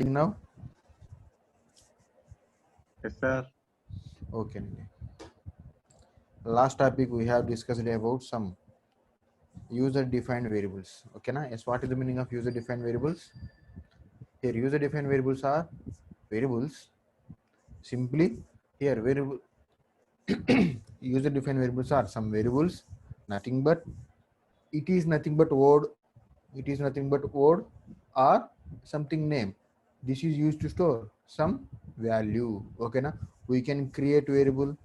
Now? Yes, sir. Okay. Last topic we have discussed about some user defined variables. Okay, na? Yes, what is the meaning of user defined variables? Here, user defined variables are variables. Simply, here, variable user defined variables are some variables, nothing but it is nothing but word, it is nothing but word or something name. This is used to store some value. Okay, na? We can create variable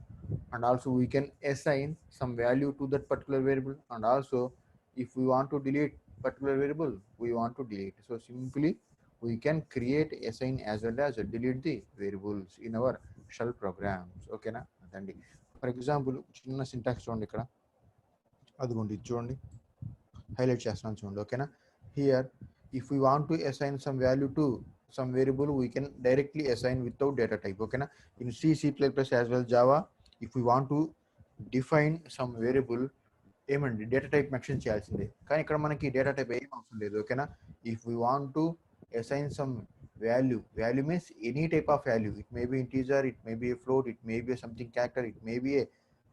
and also we can assign some value to that particular variable, and also if we want to delete particular variable we want to delete, so simply we can create, assign as well as delete the variables in our shell programs. Okay na అదండి. For example చిన్న syntax చూడండి, ఇక్కడ అదిగోండి ఇది చూడండి, highlight చేస్తున్నాను చూడండి. ఓకేనా, here if we want to assign some value to some variable we can directly assign without data type. Okay na, in C, C++ as well Java, if we want to define some variable ఏమండి data type mention చేయాల్సిందే, కానీ ఇక్కడ మనకి data type ఏం అవసరం లేదు. ఓకేనా, if we want to assign some value, value means any type of value, it may be integer, it may be float, it may be something character, it may be a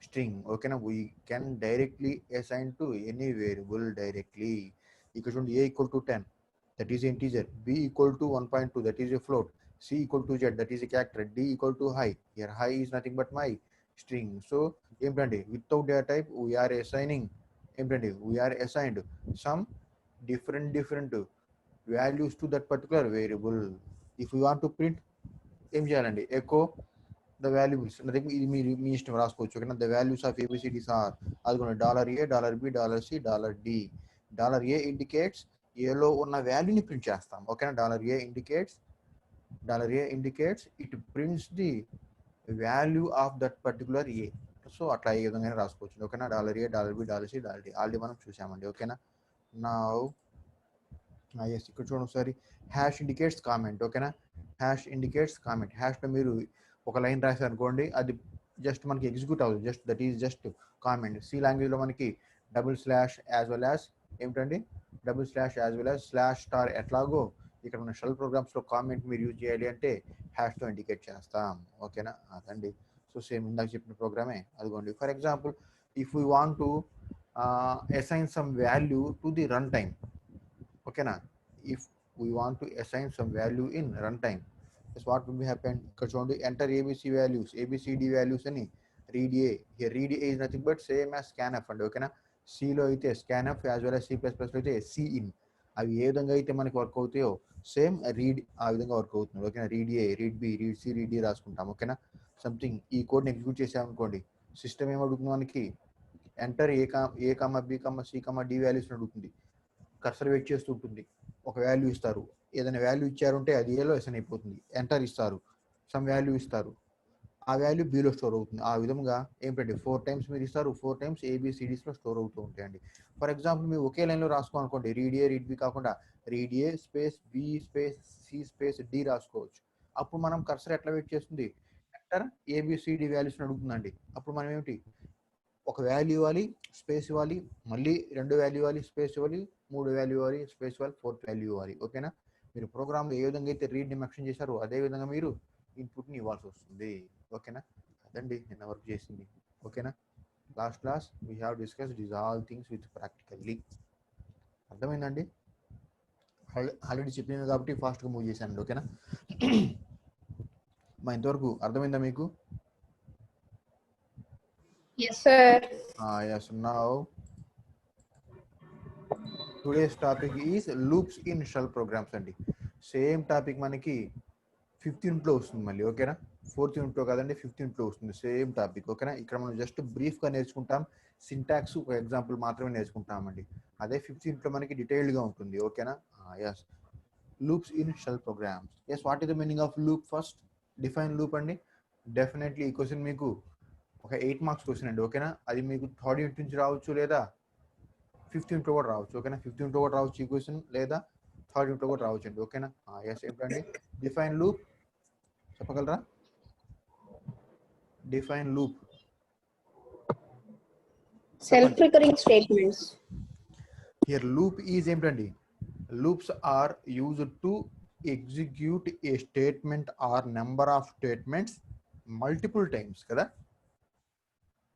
string. ఓకేనా, we can directly assign to any variable directly. ఇక్కడ చూడండి, a equal to 10, that is integer, b equal to 1.2, that is a float, c equal to z, that is a character, d equal to high, here high is nothing but my string. So ఏంటండి without data type we are assigning, ఏంటండి we are assigned some different values to that particular variable. If you want to print ఏం చేయాలండి, echo the values, ఇది మీరు మీ ఇష్టం రాసుకోవచ్చు. ఓకేనా, the values of ABCDs are, అదిగోండి $A, $B, $C, $D. $A indicates ఏలో ఉన్న వాల్యూని ప్రింట్ చేస్తాం. ఓకేనా, $A indicates it prints the value of that particular A. So అట్లా ఏ విధంగా రాసుకోవచ్చు. ఓకేనా, $A, $B, $C, $D already మనం చూసామండి. ఓకేనా, నా ఎస్ ఇక్కడ చూడండి ఒకసారి, హ్యాష్ ఇండికేట్స్ కామెంట్. ఓకేనా, హ్యాష్ ఇండికేట్స్ కామెంట్, హ్యాష్లో మీరు ఒక లైన్ రాశారు అనుకోండి, అది జస్ట్ మనకి ఎగ్జిక్యూట్ అవ్వదు, just that is just comment. C లాంగ్వేజ్లో మనకి double slash as well as ఏమిటండి, double slash as well as slash star ఎట్లాగో ఇక్కడ మన షెల్ ప్రోగ్రామ్స్లో కామెంట్ మీరు యూజ్ చేయాలి అంటే హ్యాష్తో ఇండికేట్ చేస్తాం. ఓకేనా, అదండి. సో సేమ్ ఇందాక చెప్పిన ప్రోగ్రామే అదిగోండి. For example if we want to assign some value to the run time. ఓకేనా, if we want to assign some value in run time, what will be happen, ఇక్కడ చూడండి, enter ABC values, ABCD values అని read a. Here read a is nothing but same as scanf అండి. ఓకేనా, సిలో అయితే scanf as well as C++లో అయితే cin. అవి ఏ విధంగా అయితే మనకి వర్క్ అవుతాయో సేమ్ రీడ్ ఆ విధంగా వర్క్ అవుతుంది. ఓకేనా, read A, read B, read C, read D రాసుకుంటాం. ఓకేనా, సంథింగ్ ఈ కోడ్ని ఎగ్జిక్యూట్ చేసామనుకోండి, సిస్టమ్ ఏమడుగుతుంది మనకి, enter A comma B comma C comma D values అడుగుతుంది. కర్సర్ వెయిట్ చేస్తూ ఉంటుంది, ఒక వాల్యూ ఇస్తారు, ఏదైనా వాల్యూ ఇచ్చారంటే అది ఏలో అసైన్ అయిపోతుంది. ఎంటర్ ఇస్తారు, సమ్ వాల్యూ ఇస్తారు, ఆ వాల్యూ బీలో స్టోర్ అవుతుంది. ఆ విధంగా ఏంటంటే 4 టైమ్స్ మీరు ఇస్తారు, 4 టైమ్స్ ఏబిసిడీస్లో స్టోర్ అవుతూ ఉంటాయండి. ఫర్ ఎగ్జాంపుల్ మీరు ఒకే లైన్లో రాసుకోవాలనుకోండి, రీడ్ ఏ రీడ్ బి కాకుండా read A space B space C space D రాసుకోవచ్చు. అప్పుడు మనం కర్సర్ ఎట్లా వెయిట్ చేస్తుంది, ఎంటర్ ఏబిసిడి వాల్యూస్ని అడుగుతుందండి. అప్పుడు మనం ఏమిటి, ఒక వాల్యూ ఇవ్వాలి, స్పేస్ ఇవ్వాలి, మళ్ళీ 2 వాల్యూ ఇవ్వాలి, స్పేస్ ఇవ్వాలి, 3 వాల్యూ ఇవ్వాలి, స్పేస్ ఇవ్వాలి, 4th వాల్యూ ఇవ్వాలి. ఓకేనా, మీరు ప్రోగ్రామ్లో ఏ విధంగా అయితే రీడ్ని మెన్షన్ చేశారో అదే విధంగా మీరు ఇన్పుట్ని ఇవ్వాల్సి వస్తుంది. ఓకేనా, అదండి నిన్న వర్క్ చేసింది. ఓకేనా, last class we have discuss these all things with practically. అర్థమైందండి, ఆల్రెడీ చెప్పింది కాబట్టి ఫాస్ట్గా మూవ్ చేశానండి. ఓకేనా, మా ఇంతవరకు అర్థమైందా మీకు? Yes, sir. Yes, now today's topic is loops in shell programs అండి. సేమ్ టాపిక్ మనకి 5th యూనిట్లో వస్తుంది మళ్ళీ. ఓకేనా, 4th యూనిట్లో కాదండి, 5th యూనిట్లో వస్తుంది సేమ్ టాపిక్. ఓకేనా, ఇక్కడ మనం జస్ట్ బ్రీఫ్గా నేర్చుకుంటాం, సింటాక్స్ ఒక ఎగ్జాంపుల్ మాత్రమే నేర్చుకుంటామండి. అదే 5th యూనిట్లో మనకి డీటెయిల్డ్గా ఉంటుంది. ఓకేనా, yes, loops in shell programs. Yes, what is the meaning of loop? First define loop అండి. డెఫినెట్లీ ఈ క్వశ్చన్ మీకు ఒక 8 మార్క్స్ క్వశ్చన్ అండి. ఓకేనా, అది మీకు 3rd యూనిట్ నుంచి రావచ్చు, లేదా 5th యూనిట్లో కూడా రావచ్చు. ఓకేనా, 5th యూనిట్లో కూడా రావచ్చు ఈ క్వశ్చన్, లేదా 3rd యూనిట్లో కూడా రావచ్చు అండి. ఓకేనా, ఎస్, ఏంటండి డిఫైన్ లూప్ చెప్పగలరా? Define loop, Self-recurring statements. Here loop is ఏంటండి, loops are used to execute a statement or number of statements multiple times కదా,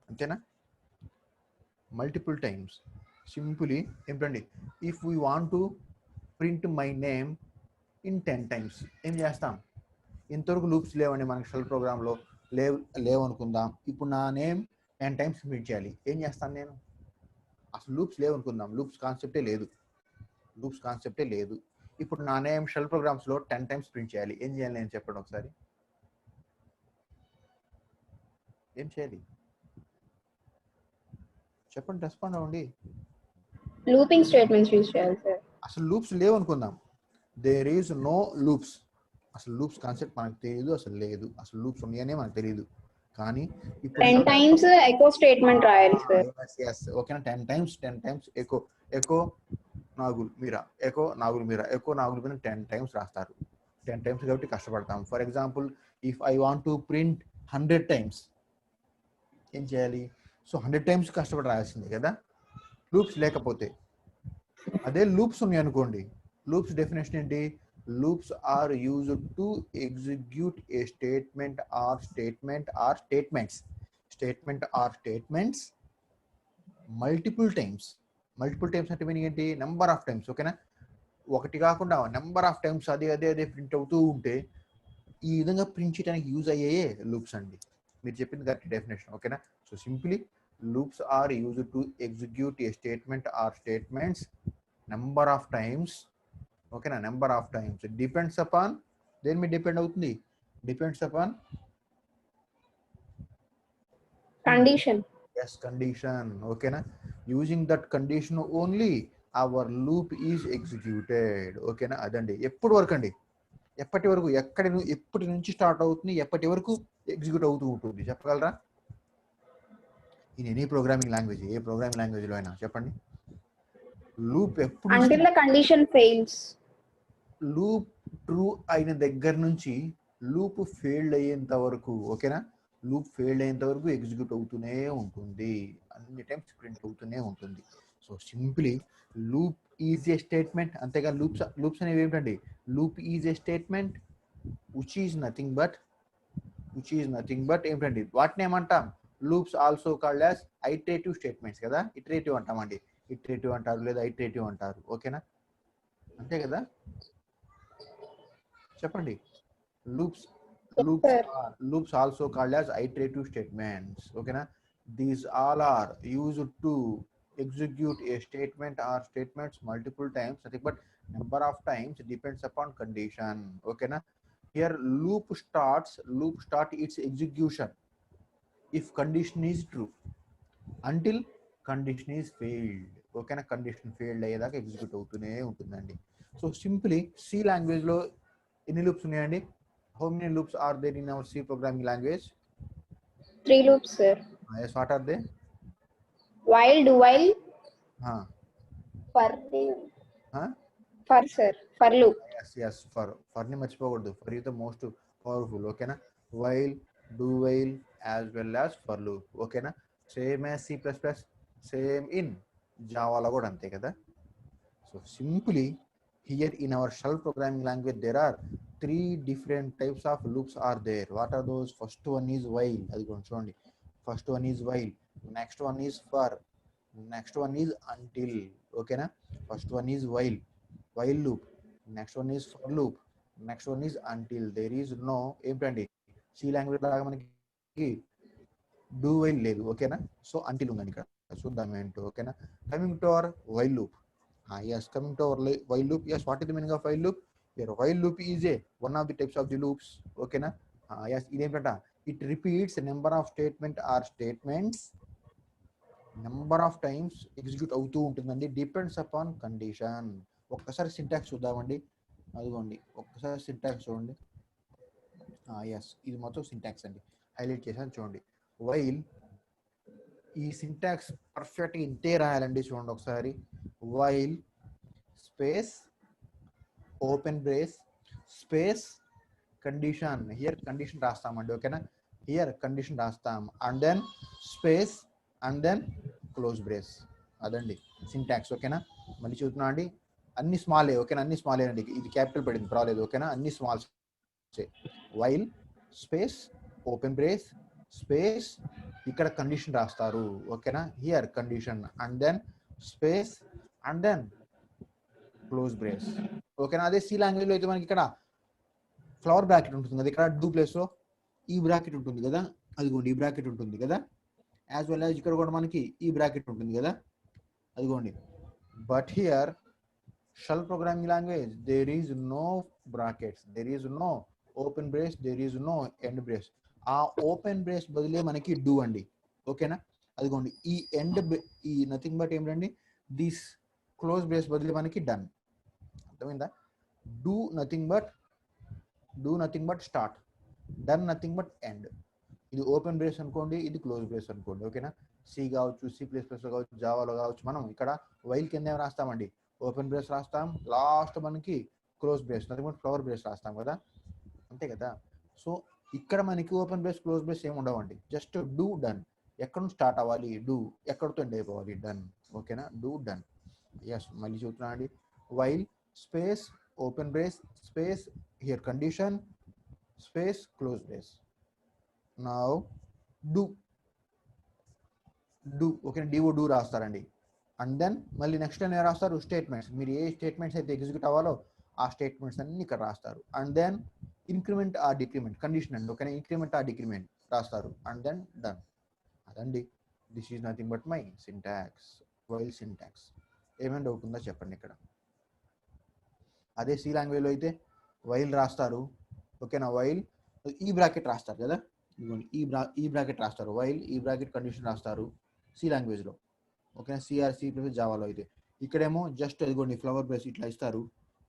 అంతేనా? Multiple times. సింపుల్లీ ఏంటండి, if we want to print my name in 10 times ఏం చేస్తాం? ఇంతవరకు loops లేవండి మనకి shell ప్రోగ్రాంలో, లేవనుకుందాం. ఇప్పుడు నా నేమ్ 10 times ప్రింట్ చేయాలి. ఏం చేస్తాను నేను? అసలు లూప్స్ లేవనుకుందాం, లూప్స్ కాన్సెప్టే లేదు. ఇప్పుడు నా నేమ్ షెల్ ప్రోగ్రామ్స్లో 10 times ప్రింట్ చేయాలి. ఏం చేయాలి నేను చెప్పండి ఒకసారి. ఏం చేయాలి చెప్పండి, రెస్పాండ్ అవ్వండి. Looping statements use చేయాలి సార్. అసలు లూప్స్ లేవనుకుందాం. There is no loops. అసలు లూప్స్ కాన్సెప్ట్ మనకు తెలియదు, అసలు లేదు. అసలు లూప్స్ ఉన్నాయనే మనకు తెలియదు. కానీ ఇప్పుడు 10 times echo statement రాయాలి సార్. ఓకేనా, 10 times echo Nagul Meera, echo Nagul Meera, echo Nagul Meera 10 times రాస్తారు. 10 times కాబట్టి కష్టపడతాం. For example, if I want to print 100 times ఏం చేయాలి? సో 100 times కష్టపడి రాయాల్సిందే కదా, లూప్స్ లేకపోతే. అదే లూప్స్ ఉన్నాయి అనుకోండి, లూప్స్ డెఫినేషన్ ఏంటి? Loops are used to execute a statement or statements multiple times అంటే మీనింగ్ ఏంటి? Number of times. ఓకేనా, ఒకటి కాకుండా నెంబర్ ఆఫ్ టైమ్స్ అదే ప్రింట్ అవుతూ ఉంటే ఈ విధంగా ప్రింట్ చేయడానికి యూజ్ అయ్యే లూప్స్ అండి. మీరు చెప్పింది కరెక్ట్ డెఫినేషన్. ఓకేనా, so simply loops are used to execute a statement or statements number of times. ఓకేనా, number of times depends upon, దేని మీద డిపెండ్ అవుతుంది? Depends upon condition. yes condition. ఓకేనా, using that condition only our loop is executed. ఓకేనా, అదండి. ఎప్పటి వరకు అండి? ఎప్పటి వరకు, ఎప్పటి నుంచి స్టార్ట్ అవుతుంది, ఎప్పటి వరకు ఎగ్జిక్యూట్ అవుతూ ఉంటుంది చెప్పగలరా? In any programming language, A programming లాంగ్వేజ్లో అయినా చెప్పండి. లూప్ ఎప్పుడు until the condition fails. Loop true అయిన దగ్గర నుంచి లూప్ ఫెయిల్డ్ అయ్యేంత వరకు. ఓకేనా, లూప్ ఫెయిల్డ్ అయ్యేంత వరకు ఎగ్జిక్యూట్ అవుతూనే ఉంటుంది, అన్ని టైమ్స్ ప్రింట్ అవుతూనే ఉంటుంది. So simply loop is a statement. అంతేగా లూప్స్ అనేవి ఏమిటండి? Loop is a statement which is nothing but ఏమిటండి? వాటిని ఏమంటాం? Loops also called as iterative statements కదా. ఇటరేటివ్ అంటామండి, ఇటరేటివ్ అంటారు లేదా ఐటరేటివ్ అంటారు. ఓకేనా, అంతే కదా. చెప్పండి. Loops also called as iterative statements. ఓకేనా, these all are used to execute a statement or statements multiple times, nothing but number of times depends upon condition. Okay na, here loop start its execution if condition is true until condition is failed. Okay na, condition failed అయ్యేదాకా execute అవుతూనే ఉంటుందండి. So simply C language లో ఎన్ని loops ఉన్నాయండి? How many loops are there in our C programming language? 3 loops sir. Yes, what are they? While, do while, for sir, for loop. yes for ని మర్చిపోకూడదు. For is the most powerful. ఓకేనా, while, do while as well as for loop. ఓకేనా, same as C plus plus, same in జావాలో కూడా అంతే కదా. So simply here in our shell programming language there are 3 different types of loops are there. What are those? First one is while. అది కొంచెం చూడండి. First one is while, next one is for, next one is until. ఓకేనా, first one is while loop, next one is for loop, next one is until. There is no ఏంటండి C language లాగా మనకి do while లేదు. ఓకేనా, so until ఉందండి ఇక్కడ, చూద్దాం ఏంటో. ఓకేనా, coming to our while loop. yes, coming to our while loop. Yes, what is the meaning of while loop? Here while loop is a one of the types of the loops. Okay na, yes, idemata, it repeats a number of statement or statements number of times execute అవుతూ ఉంటుందండి, depends upon condition. ఒక్కసారి syntax చూద్దామండి. అదిగోండి, ఒక్కసారి syntax చూడండి. Yes, ఇది మొత్తం syntax అండి, హైలైట్ చేశాను చూడండి. వైల్, ఈ సింటాక్స్ పర్ఫెక్ట్ ఇంతే రాయాలండి. చూడండి ఒకసారి. While space open brace space condition. Here condition రాస్తామండి. ఓకేనా, హియర్ కండిషన్ రాస్తాం and then space and then close brace. అదండి సింటాక్స్. ఓకేనా, మళ్ళీ చూస్తున్నా అండి. అన్ని స్మాలే ఓకేనా, అన్ని స్మాలే అండి. ఇది క్యాపిటల్ పడింది పర్వాలేదు ఓకేనా, అన్ని smalls. While space open brace space ఇక్కడ కండిషన్ రాస్తారు ఓకేనా, here condition and then space and then close brace ఓకేనా. అదే సి లాంగ్వేజ్ లో అయితే మనకి ఇక్కడ ఫ్లవర్ బ్రాకెట్ ఉంటుంది కదా, ఇక్కడ డూ ప్లేస్ లో ఈ బ్రాకెట్ ఉంటుంది కదా, అదిగోండి ఈ బ్రాకెట్ ఉంటుంది కదా, యాజ్ వెల్ యాజ్ ఇక్కడ కూడా మనకి ఈ బ్రాకెట్ ఉంటుంది కదా, అదిగోండి. But here shell programming language there is no brackets, there is no open brace, there is no end brace. ఆ ఓపెన్ బ్రేస్ బదులే మనకి డూ అండి ఓకేనా. అదిగోండి ఈ ఎండ్ ఈ నథింగ్ బట్ ఏమిటండి దిస్ క్లోజ్ బ్రేస్ బదులు మనకి డన్. అర్థమైందా? Do nothing but start, done nothing but end. ఇది ఓపెన్ బ్రేస్ అనుకోండి, ఇది క్లోజ్ బ్రేస్ అనుకోండి ఓకేనా. సి కావచ్చు, సి ప్లస్ ప్లస్ కావచ్చు, జావాలో కావచ్చు. మనం ఇక్కడ వైల్ కింద ఏం రాస్తామండి, ఓపెన్ బ్రేస్ రాస్తాం, లాస్ట్ మనకి close brace nothing but flower brace రాస్తాం కదా, అంతే కదా. సో ఇక్కడ మనకి ఓపెన్ బ్రేస్ క్లోజ్ బ్రేస్ ఏమి ఉండవండి, జస్ట్ డూ డన్. ఎక్కడ నుంచి స్టార్ట్ అవ్వాలి డూ, ఎక్కడితో ఎండ్ అయిపోవాలి డన్ ఓకేనా, డూ డన్. ఎస్ మళ్ళీ చెప్తున్నా అండి, while space open brace space here condition space close brace. Now do okay, D O do రాస్తారండి. అండ్ దెన్ మళ్ళీ నెక్స్ట్ టైం ఏం రాస్తారు, స్టేట్మెంట్స్. మీరు ఏ స్టేట్మెంట్స్ అయితే ఎగ్జిక్యూట్ అవ్వాలో ఆ స్టేట్మెంట్స్ అన్ని ఇక్కడ రాస్తారు. And then increment or decrement condition అండి ఓకేనా, ఇంక్రిమెంట్ ఆర్ డిక్రిమెంట్ రాస్తారు. And then done. అదండి, this is nothing but my syntax, while syntax. ఏమైనా డౌట్ ఉందా చెప్పండి ఇక్కడ. అదే సి లాంగ్వేజ్లో అయితే వైల్ రాస్తారు ఓకేనా, వైల్ ఈ బ్రాకెట్ రాస్తారు కదా, ఈ బ్రాకెట్ రాస్తారు, వైల్ ఈ బ్రాకెట్ కండిషన్ రాస్తారు సి లాంగ్వేజ్లో ఓకేనా. సిఆర్ సి ప్లస్ జావాలో అయితే ఇక్కడేమో జస్ట్ అదిగోండి ఫ్లవర్ బ్రేస్ ఇట్లా ఇస్తారు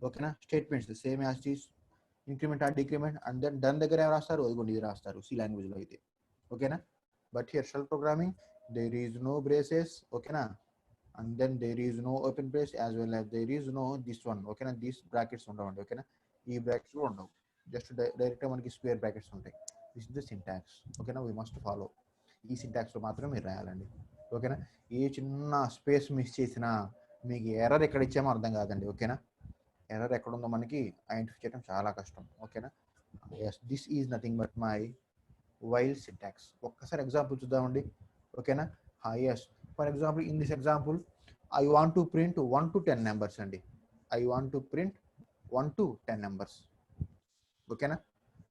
ఓకేనా. Statements same as is increment or decrement. And then done దగ్గర ఏం రాస్తారు, అదిగోండి ఇది రాస్తారు సి లాంగ్వేజ్లో అయితే ఓకేనా. But here shell programming there is no braces ఓకేనా, and then there is no open brace as well as there is no this one ఓకేనా. దీస్ బ్రాకెట్స్ ఉండవండి ఓకేనా, ఈ బ్రాకెట్స్ కూడా ఉండవు, జస్ట్ డైరెక్ట్గా మనకి స్క్వేర్ బ్రాకెట్స్ ఉంటాయి. దిస్ ఇస్ ద సింటాక్స్ ఓకేనా, వీ మస్ట్ ఫాలో. ఈ సింటాక్స్లో మాత్రం మీరు రాయాలండి ఓకేనా. ఏ చిన్న స్పేస్ మిస్ చేసినా మీకు ఎర్రర్ ఎక్కడ ఇచ్చామో అర్థం కాదండి ఓకేనా. ఎర్రర్ ఎక్కడ ఉందో మనకి ఐడెంటిఫై చేయడం చాలా కష్టం ఓకేనా. Yes this is nothing but my while syntax. ఒక్కసారి ఎగ్జాంపుల్ చూద్దామండి ఓకేనా. Yes for example in this example I want to print 1 to 10 numbers అండి. I want to print 1 to 10 numbers ఓకేనా.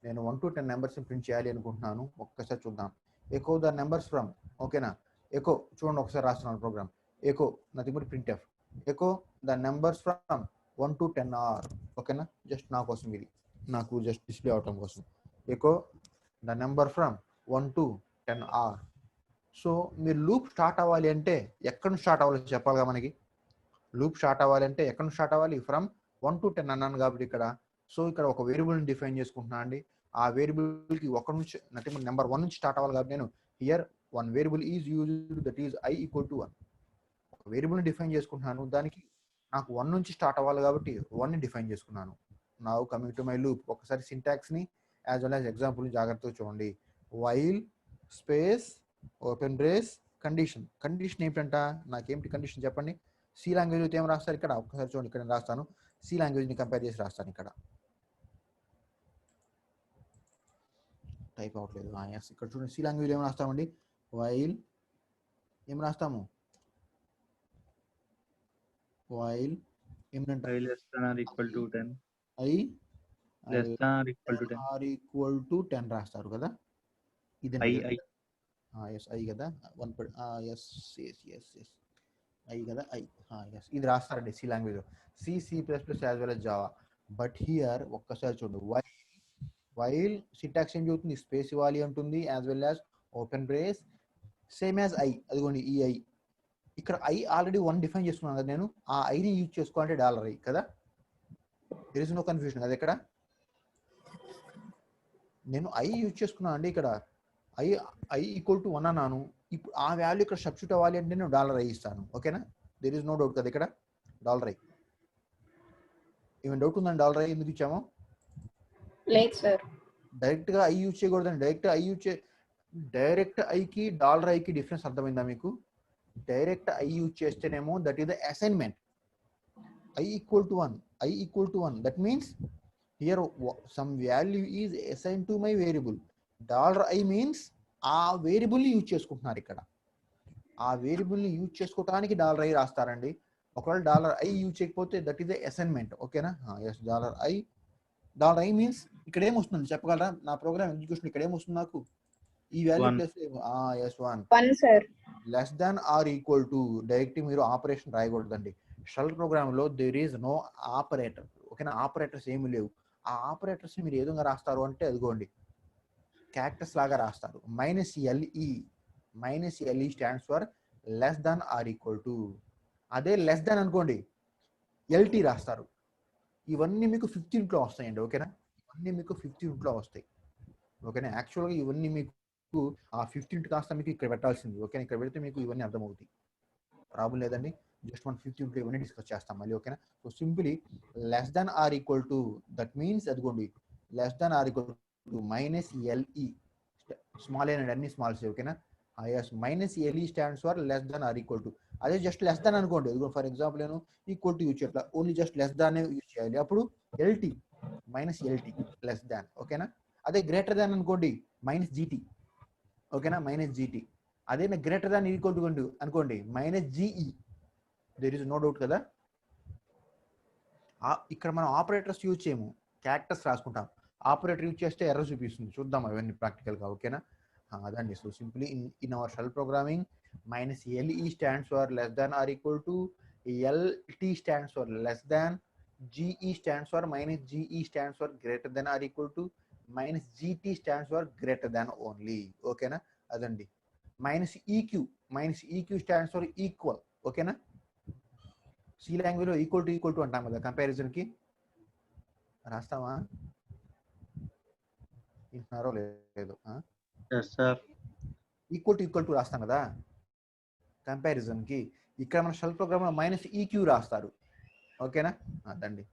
నేను 1 to 10 నెంబర్స్ ప్రింట్ చేయాలి అనుకుంటున్నాను. ఒక్కసారి చూద్దాం. ఎకో ద నెంబర్స్ ఫ్రమ్ ఓకేనా, ఎకో చూడండి ఒకసారి రాస్తున్నాను program. Echo nothing but print f, echo the numbers from 1 to 10 are ఓకేనా. జస్ట్ నా కోసం ఇది, నాకు జస్ట్ డిస్ప్లే అవటం కోసం. Echo the number from 1 to 10 are. So మీరు లూప్ స్టార్ట్ అవ్వాలి అంటే ఎక్కడ నుంచి స్టార్ట్ అవ్వాలి చెప్పాలిగా మనకి. లూప్ స్టార్ట్ అవ్వాలి అంటే ఎక్కడ నుంచి స్టార్ట్ అవ్వాలి, ఫ్రమ్ 1 to 10 అన్నాను కాబట్టి ఇక్కడ. సో ఇక్కడ ఒక వేరియబుల్ని డిఫైన్ చేసుకుంటున్నా అండి. ఆ వేరియబుల్కి ఒక నుంచి నథింగ్ బట్ నెంబర్ 1 నుంచి స్టార్ట్ అవ్వాలి కాబట్టి నేను here 1 variable is used that is I equal to 1. ఒక వేరియబుల్ని డిఫైన్ చేసుకుంటున్నాను, దానికి నాకు 1 నుంచి స్టార్ట్ అవ్వాలి కాబట్టి 1ని డిఫైన్ చేసుకున్నాను. Now coming to my loop. ఒకసారి సింటాక్స్ని యాజ్ వెల్ యాజ్ ఎగ్జాంపుల్ని జాగ్రత్తగా చూడండి. While space open brace condition. Condition ఏమిటంట, నాకేమిటి కండిషన్ చెప్పండి. సి లాంగ్వేజ్ అయితే ఏం రాస్తారు ఇక్కడ, ఒక్కసారి చూడండి. ఇక్కడ నేను రాస్తాను, సి లాంగ్వేజ్ని కంపేర్ చేసి రాస్తాను. ఇక్కడ టైప్ అవ్వట్లేదు. ఎస్ ఇక్కడ చూడండి, సి లాంగ్వేజ్ ఏం రాస్తామండి, వైల్ ఏం రాస్తాము, వైల్ ఏమిటంట, I less than or equal to 10. I Less than or equal to 10. Or equal to 10 రాస్తారు కదా. ఇది ఎస్ ఐ కదా, 1 yes yes yes yes I కదా, ఐ ఎస్ ఇది రాస్తారండి C language, C C plus plus as well as Java. But here ఒక్కసారి చూడండి, while syntax ఏం చెబుతుంది, స్పేస్ ఇవ్వాలి అంటుంది, as well as open brace same as I. అదిగోండి ఈ ఐ, ఇక్కడ ఐ ఆల్రెడీ 1 డిఫైన్ చేసుకున్నాను కదా నేను, ఆ ఐని యూజ్ చేసుకోవాలంటే $i కదా. దెర్ ఇస్ నో కన్ఫ్యూజన్ కదా. ఇక్కడ నేను ఐ యూజ్ చేసుకున్నాను అండి, ఇక్కడ ఐ ఈక్వల్ టు 1 అన్నాను. ఇప్పుడు ఆ వాల్యూ ఇక్కడ సబ్స్టిట్యూట్ అవ్వాలి అంటే నేను $i ఇస్తాను ఓకేనా. దెర్ ఇస్ నో డౌట్ కదా ఇక్కడ $i. ఏమైనా డౌట్ ఉందండి $i ఎందుకు ఇచ్చామో? లేదు సార్. డైరెక్ట్గా ఐ యూజ్ చేయకూడదండి. డైరెక్ట్ ఐకి $iకి డిఫరెన్స్ అర్థమైందా మీకు? డైరెక్ట్ ఐ యూజ్ చేస్తేనేమో that is the assignment, I equal to 1, I equal to 1. That means here some value is assigned to my variable. $I means ఆ వేరియబుల్ని యూజ్ చేసుకుంటున్నారు ఇక్కడ. ఆ వేరియబుల్ని యూజ్ చేసుకోవడానికి $i రాస్తారండి. ఒకవేళ $i యూజ్ చేయకపోతే దట్ ఈస్ అసైన్మెంట్. ఓకేనా? ఎస్ $i మీన్స్ ఇక్కడ ఏమొస్తుంది చెప్పగలరా? నా ప్రోగ్రామ్ ఎగ్జిక్యూషన్ ఇక్కడ ఏమొస్తుంది నాకు? ఈ value plus S 1 1 sir. Less than or equal to direct మీరు ఆపరేషన్ రాయకూడదండి. షెల్ ప్రోగ్రామ్ లో దేర్ ఈజ్ నో ఆపరేటర్. ఓకేనా? ఆపరేటర్స్ ఏమి లేవు. ఆ ఆపరేటర్స్ మీరు ఏ విధంగా రాస్తారు అంటే అదిగోండి క్యారెక్టర్స్ లాగా రాస్తారు. -LE stands for less than or equal to. అదే లెస్ దాన్ అనుకోండి LT రాస్తారు. ఇవన్నీ మీకు 15th లో వస్తాయండి. ఓకేనా? ఇవన్నీ మీకు 15th లో వస్తాయి. ఓకేనా? యాక్చువల్గా ఇవన్నీ మీకు ఆ 15th కాస్త మీకు ఇక్కడ పెట్టాల్సింది. ఓకేనా? ఇక్కడ పెడితే మీకు ఇవన్నీ అర్థమవుతాయి. ప్రాబ్లం లేదండి. జస్ట్ మనం 15th ఇవన్నీ డిస్కస్ చేస్తాం మళ్ళీ. ఓకేనా? So simply less than or equal to that means అదిగోండి less than or equal to -LE small and అన్ని స్మాల్స్. ఓకేనా? -LE stands for less than or equal to. అదే జస్ట్ లెస్ దాన్ అనుకోండి. For example నేను equal to use చేయట్లా, only just less than use చేయాలి. అప్పుడు LT -LT less than. ఓకేనా? అదే గ్రేటర్ దాన్ అనుకోండి -GT. ఓకేనా? -GT. అదే గ్రేటర్ దాన్ ఈక్వల్ టు అనుకోండి -GE. There is no doubt కదా. ఇక్కడ మనం ఆపరేటర్స్ యూజ్ చేయము, క్యారెక్టర్స్ రాసుకుంటాం. ఆపరేటర్ యూజ్ చేస్తే ఎర్రర్ చూపిస్తుంది. చూద్దాం అవన్నీ ప్రాక్టికల్గా. ఓకేనా? అదండి. So simply in our shell programming -LE stands for less than or equal to, LT stands for less than, GE stands for -GE stands for greater than or equal to, -GT stands for greater than only. ఓకేనా? అదండి. -EQ stands for equal. ఓకేనా? C language లో equal to అంటాం కదా comparison కి. రాస్తావా? వింటున్నారో లేదు? Equal to రాస్తాం కదా కంపారిజన్ కి. ఇక్కడ మన షెల్ ప్రోగ్రామ్ లో -EQ రాస్తారు. ఓకేనా? అదండి.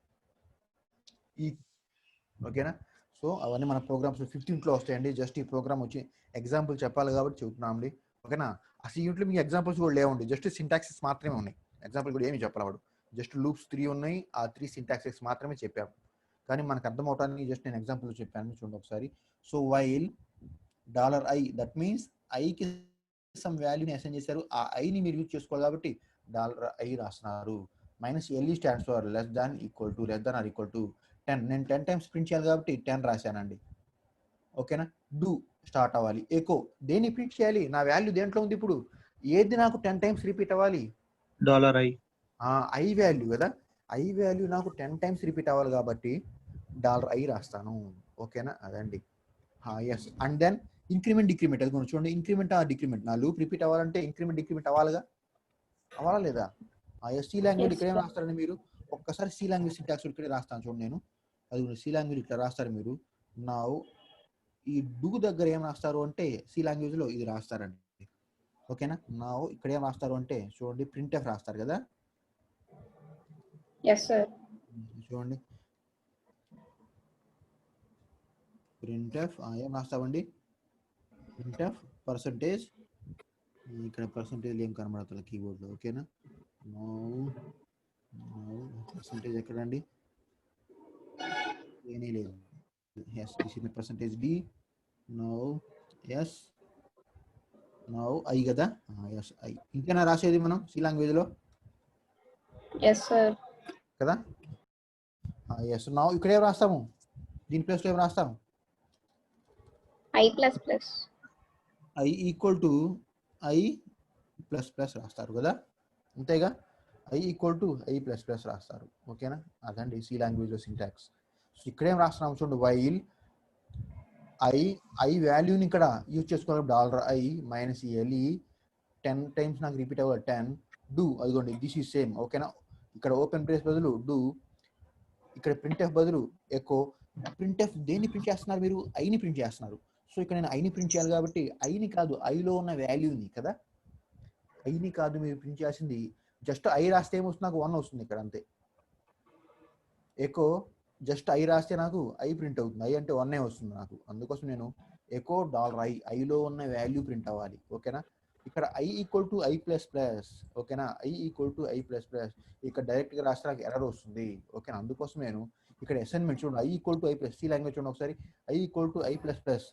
ఓకేనా? సో అవన్నీ మన ప్రోగ్రామ్స్ 15th లో వస్తాయండి. జస్ట్ ఈ ప్రోగ్రామ్ వచ్చి ఎగ్జాంపుల్ చెప్పాలి కాబట్టి చెబుతున్నామండి. ఓకేనా? అసలు యూనిట్లో మీకు ఎగ్జాంపుల్స్ కూడా లేవండి. జస్ట్ సింటాక్సెస్ మాత్రమే ఉన్నాయి. ఎగ్జాంపుల్ కూడా ఏమి చెప్పలేవాడు. జస్ట్ లూప్స్ 3 ఉన్నాయి. ఆ 3 సింటాక్సెస్ మాత్రమే చెప్పాము. కానీ మనకు అర్థం అవడానికి జస్ట్ నేను ఎగ్జాంపుల్ చెప్పాను. చూడండి ఒకసారి. So while $i that means ఐకి సమ్ వాల్యూని అసైన్ చేశారు. ఆ ఐని మీరు యూజ్ చేసుకోవాలి కాబట్టి $i రాస్తున్నారు. -LE stands for less than equal to, less than or equal to 10. నేను 10 టైమ్స్ ప్రింట్ చేయాలి కాబట్టి 10 రాశానండి. ఓకేనా? డూ స్టార్ట్ అవ్వాలి. ఎకో దేన్ని ప్రింట్ చేయాలి? నా వాల్యూ దేంట్లో ఉంది ఇప్పుడు? ఏది నాకు 10 టైమ్స్ రిపీట్ అవ్వాలి? $i. ఐ వాల్యూ కదా. ఐ వాల్యూ నాకు 10 టైమ్స్ రిపీట్ అవ్వాలి కాబట్టి $i రాస్తాను. ఓకేనా? అదండి. Yes. And then increment decrement. అది చూడండి, ఇంక్రిమెంట్ ఆ డిక్రిమెంట్. నా లూప్ రిపీట్ అవ్వాలంటే ఇంక్రిమెంట్ డిక్రిమెంట్ అవ్వాలిగా. అవ్వాలా లేదా? సి లాంగ్వేజ్ ఇక్కడ ఏం రాస్తారండి మీరు? ఒక్కసారి సి లాంగ్వేజ్ సింటాక్స్ ఇక్కడే రాస్తాను చూడండి. నేను అది సి లాంగ్వేజ్ ఇట్లా రాస్తారు మీరు. నా ఈ డూ దగ్గర ఏం రాస్తారు అంటే సి లాంగ్వేజ్ లో ఇది రాస్తారండి. ఓకేనా? నా ఇక్కడ ఏం రాస్తారు అంటే చూడండి ప్రింట్ఎఫ్ రాస్తారు కదా. Yes sir. చూడండి ప్రింట్ఎఫ్ ఏం రాస్తామండి? Printf percentage. ఇక్కడ పర్సంటేజ్ ఏం కనబడుతుంది కీబోర్డ్ లో. ఓకేనా? పర్సంటేజ్ ఎక్కడండి? ఏమీ లేదు. Yes percentage D. Now I కదా. Yes I. ఇంకేనా రాసేది మనం సి లాంగ్వేజ్ లో? Yes sir. కదా. ఎస్. నౌ ఇక్కడ ఏం రాస్తాము? దీని ప్లేస్ లో ఏం రాస్తాము? I++. I equal to I plus plus రాస్తారు కదా. అంతేగా. I equal to I plus plus రాస్తారు. ఓకేనా? అదండి సి లాంగ్వేజ్ లో సింటాక్స్. సో ఇక్కడ ఏం రాస్తున్నాం చూడండి. వైల్ ఐ వాల్యూని ఇక్కడ యూజ్ చేసుకోవాలి. $i -LE 10 టైమ్స్ నాకు రిపీట్ అవ్వాలి. 10 డూ. అదిగోండి దిస్ ఈజ్ సేమ్. ఓకేనా? ఇక్కడ ఓపెన్ బ్రేస్ బదులు డూ, ఇక్కడ ప్రింట్ఎఫ్ బదులు ఎకో. ప్రింట్ఎఫ్ దేన్ని ప్రింట్ చేస్తున్నారు మీరు? ఐని ప్రింట్ చేస్తున్నారు. సో ఇక్కడ నేను ఐని ప్రింట్ చేయాలి కాబట్టి ఐని కాదు ఐలో ఉన్న వాల్యూని కదా. ఐని కాదు మీరు ప్రింట్ చేయాల్సింది. జస్ట్ ఐ రాస్తే ఏమొస్తుంది? నాకు 1 వస్తుంది ఇక్కడ అంతే. ఎకో జస్ట్ ఐ రాస్తే నాకు ఐ ప్రింట్ అవుతుంది. ఐ అంటే 1 వస్తుంది నాకు. అందుకోసం నేను ఎకో $i ఐలో ఉన్న వాల్యూ ప్రింట్ అవ్వాలి. ఓకేనా? ఇక్కడ i equal to I plus plus, ఓకేనా, i equal to I plus plus, ఇక్కడ డైరెక్ట్గా రాస్తే నాకు ఎర్రర్ వస్తుంది, ఓకేనా. అందుకోసం నేను ఇక్కడ అసైన్మెంట్ చూడండి, i equal to I plus, C language చూడండి ఒకసారి, i equal to I plus plus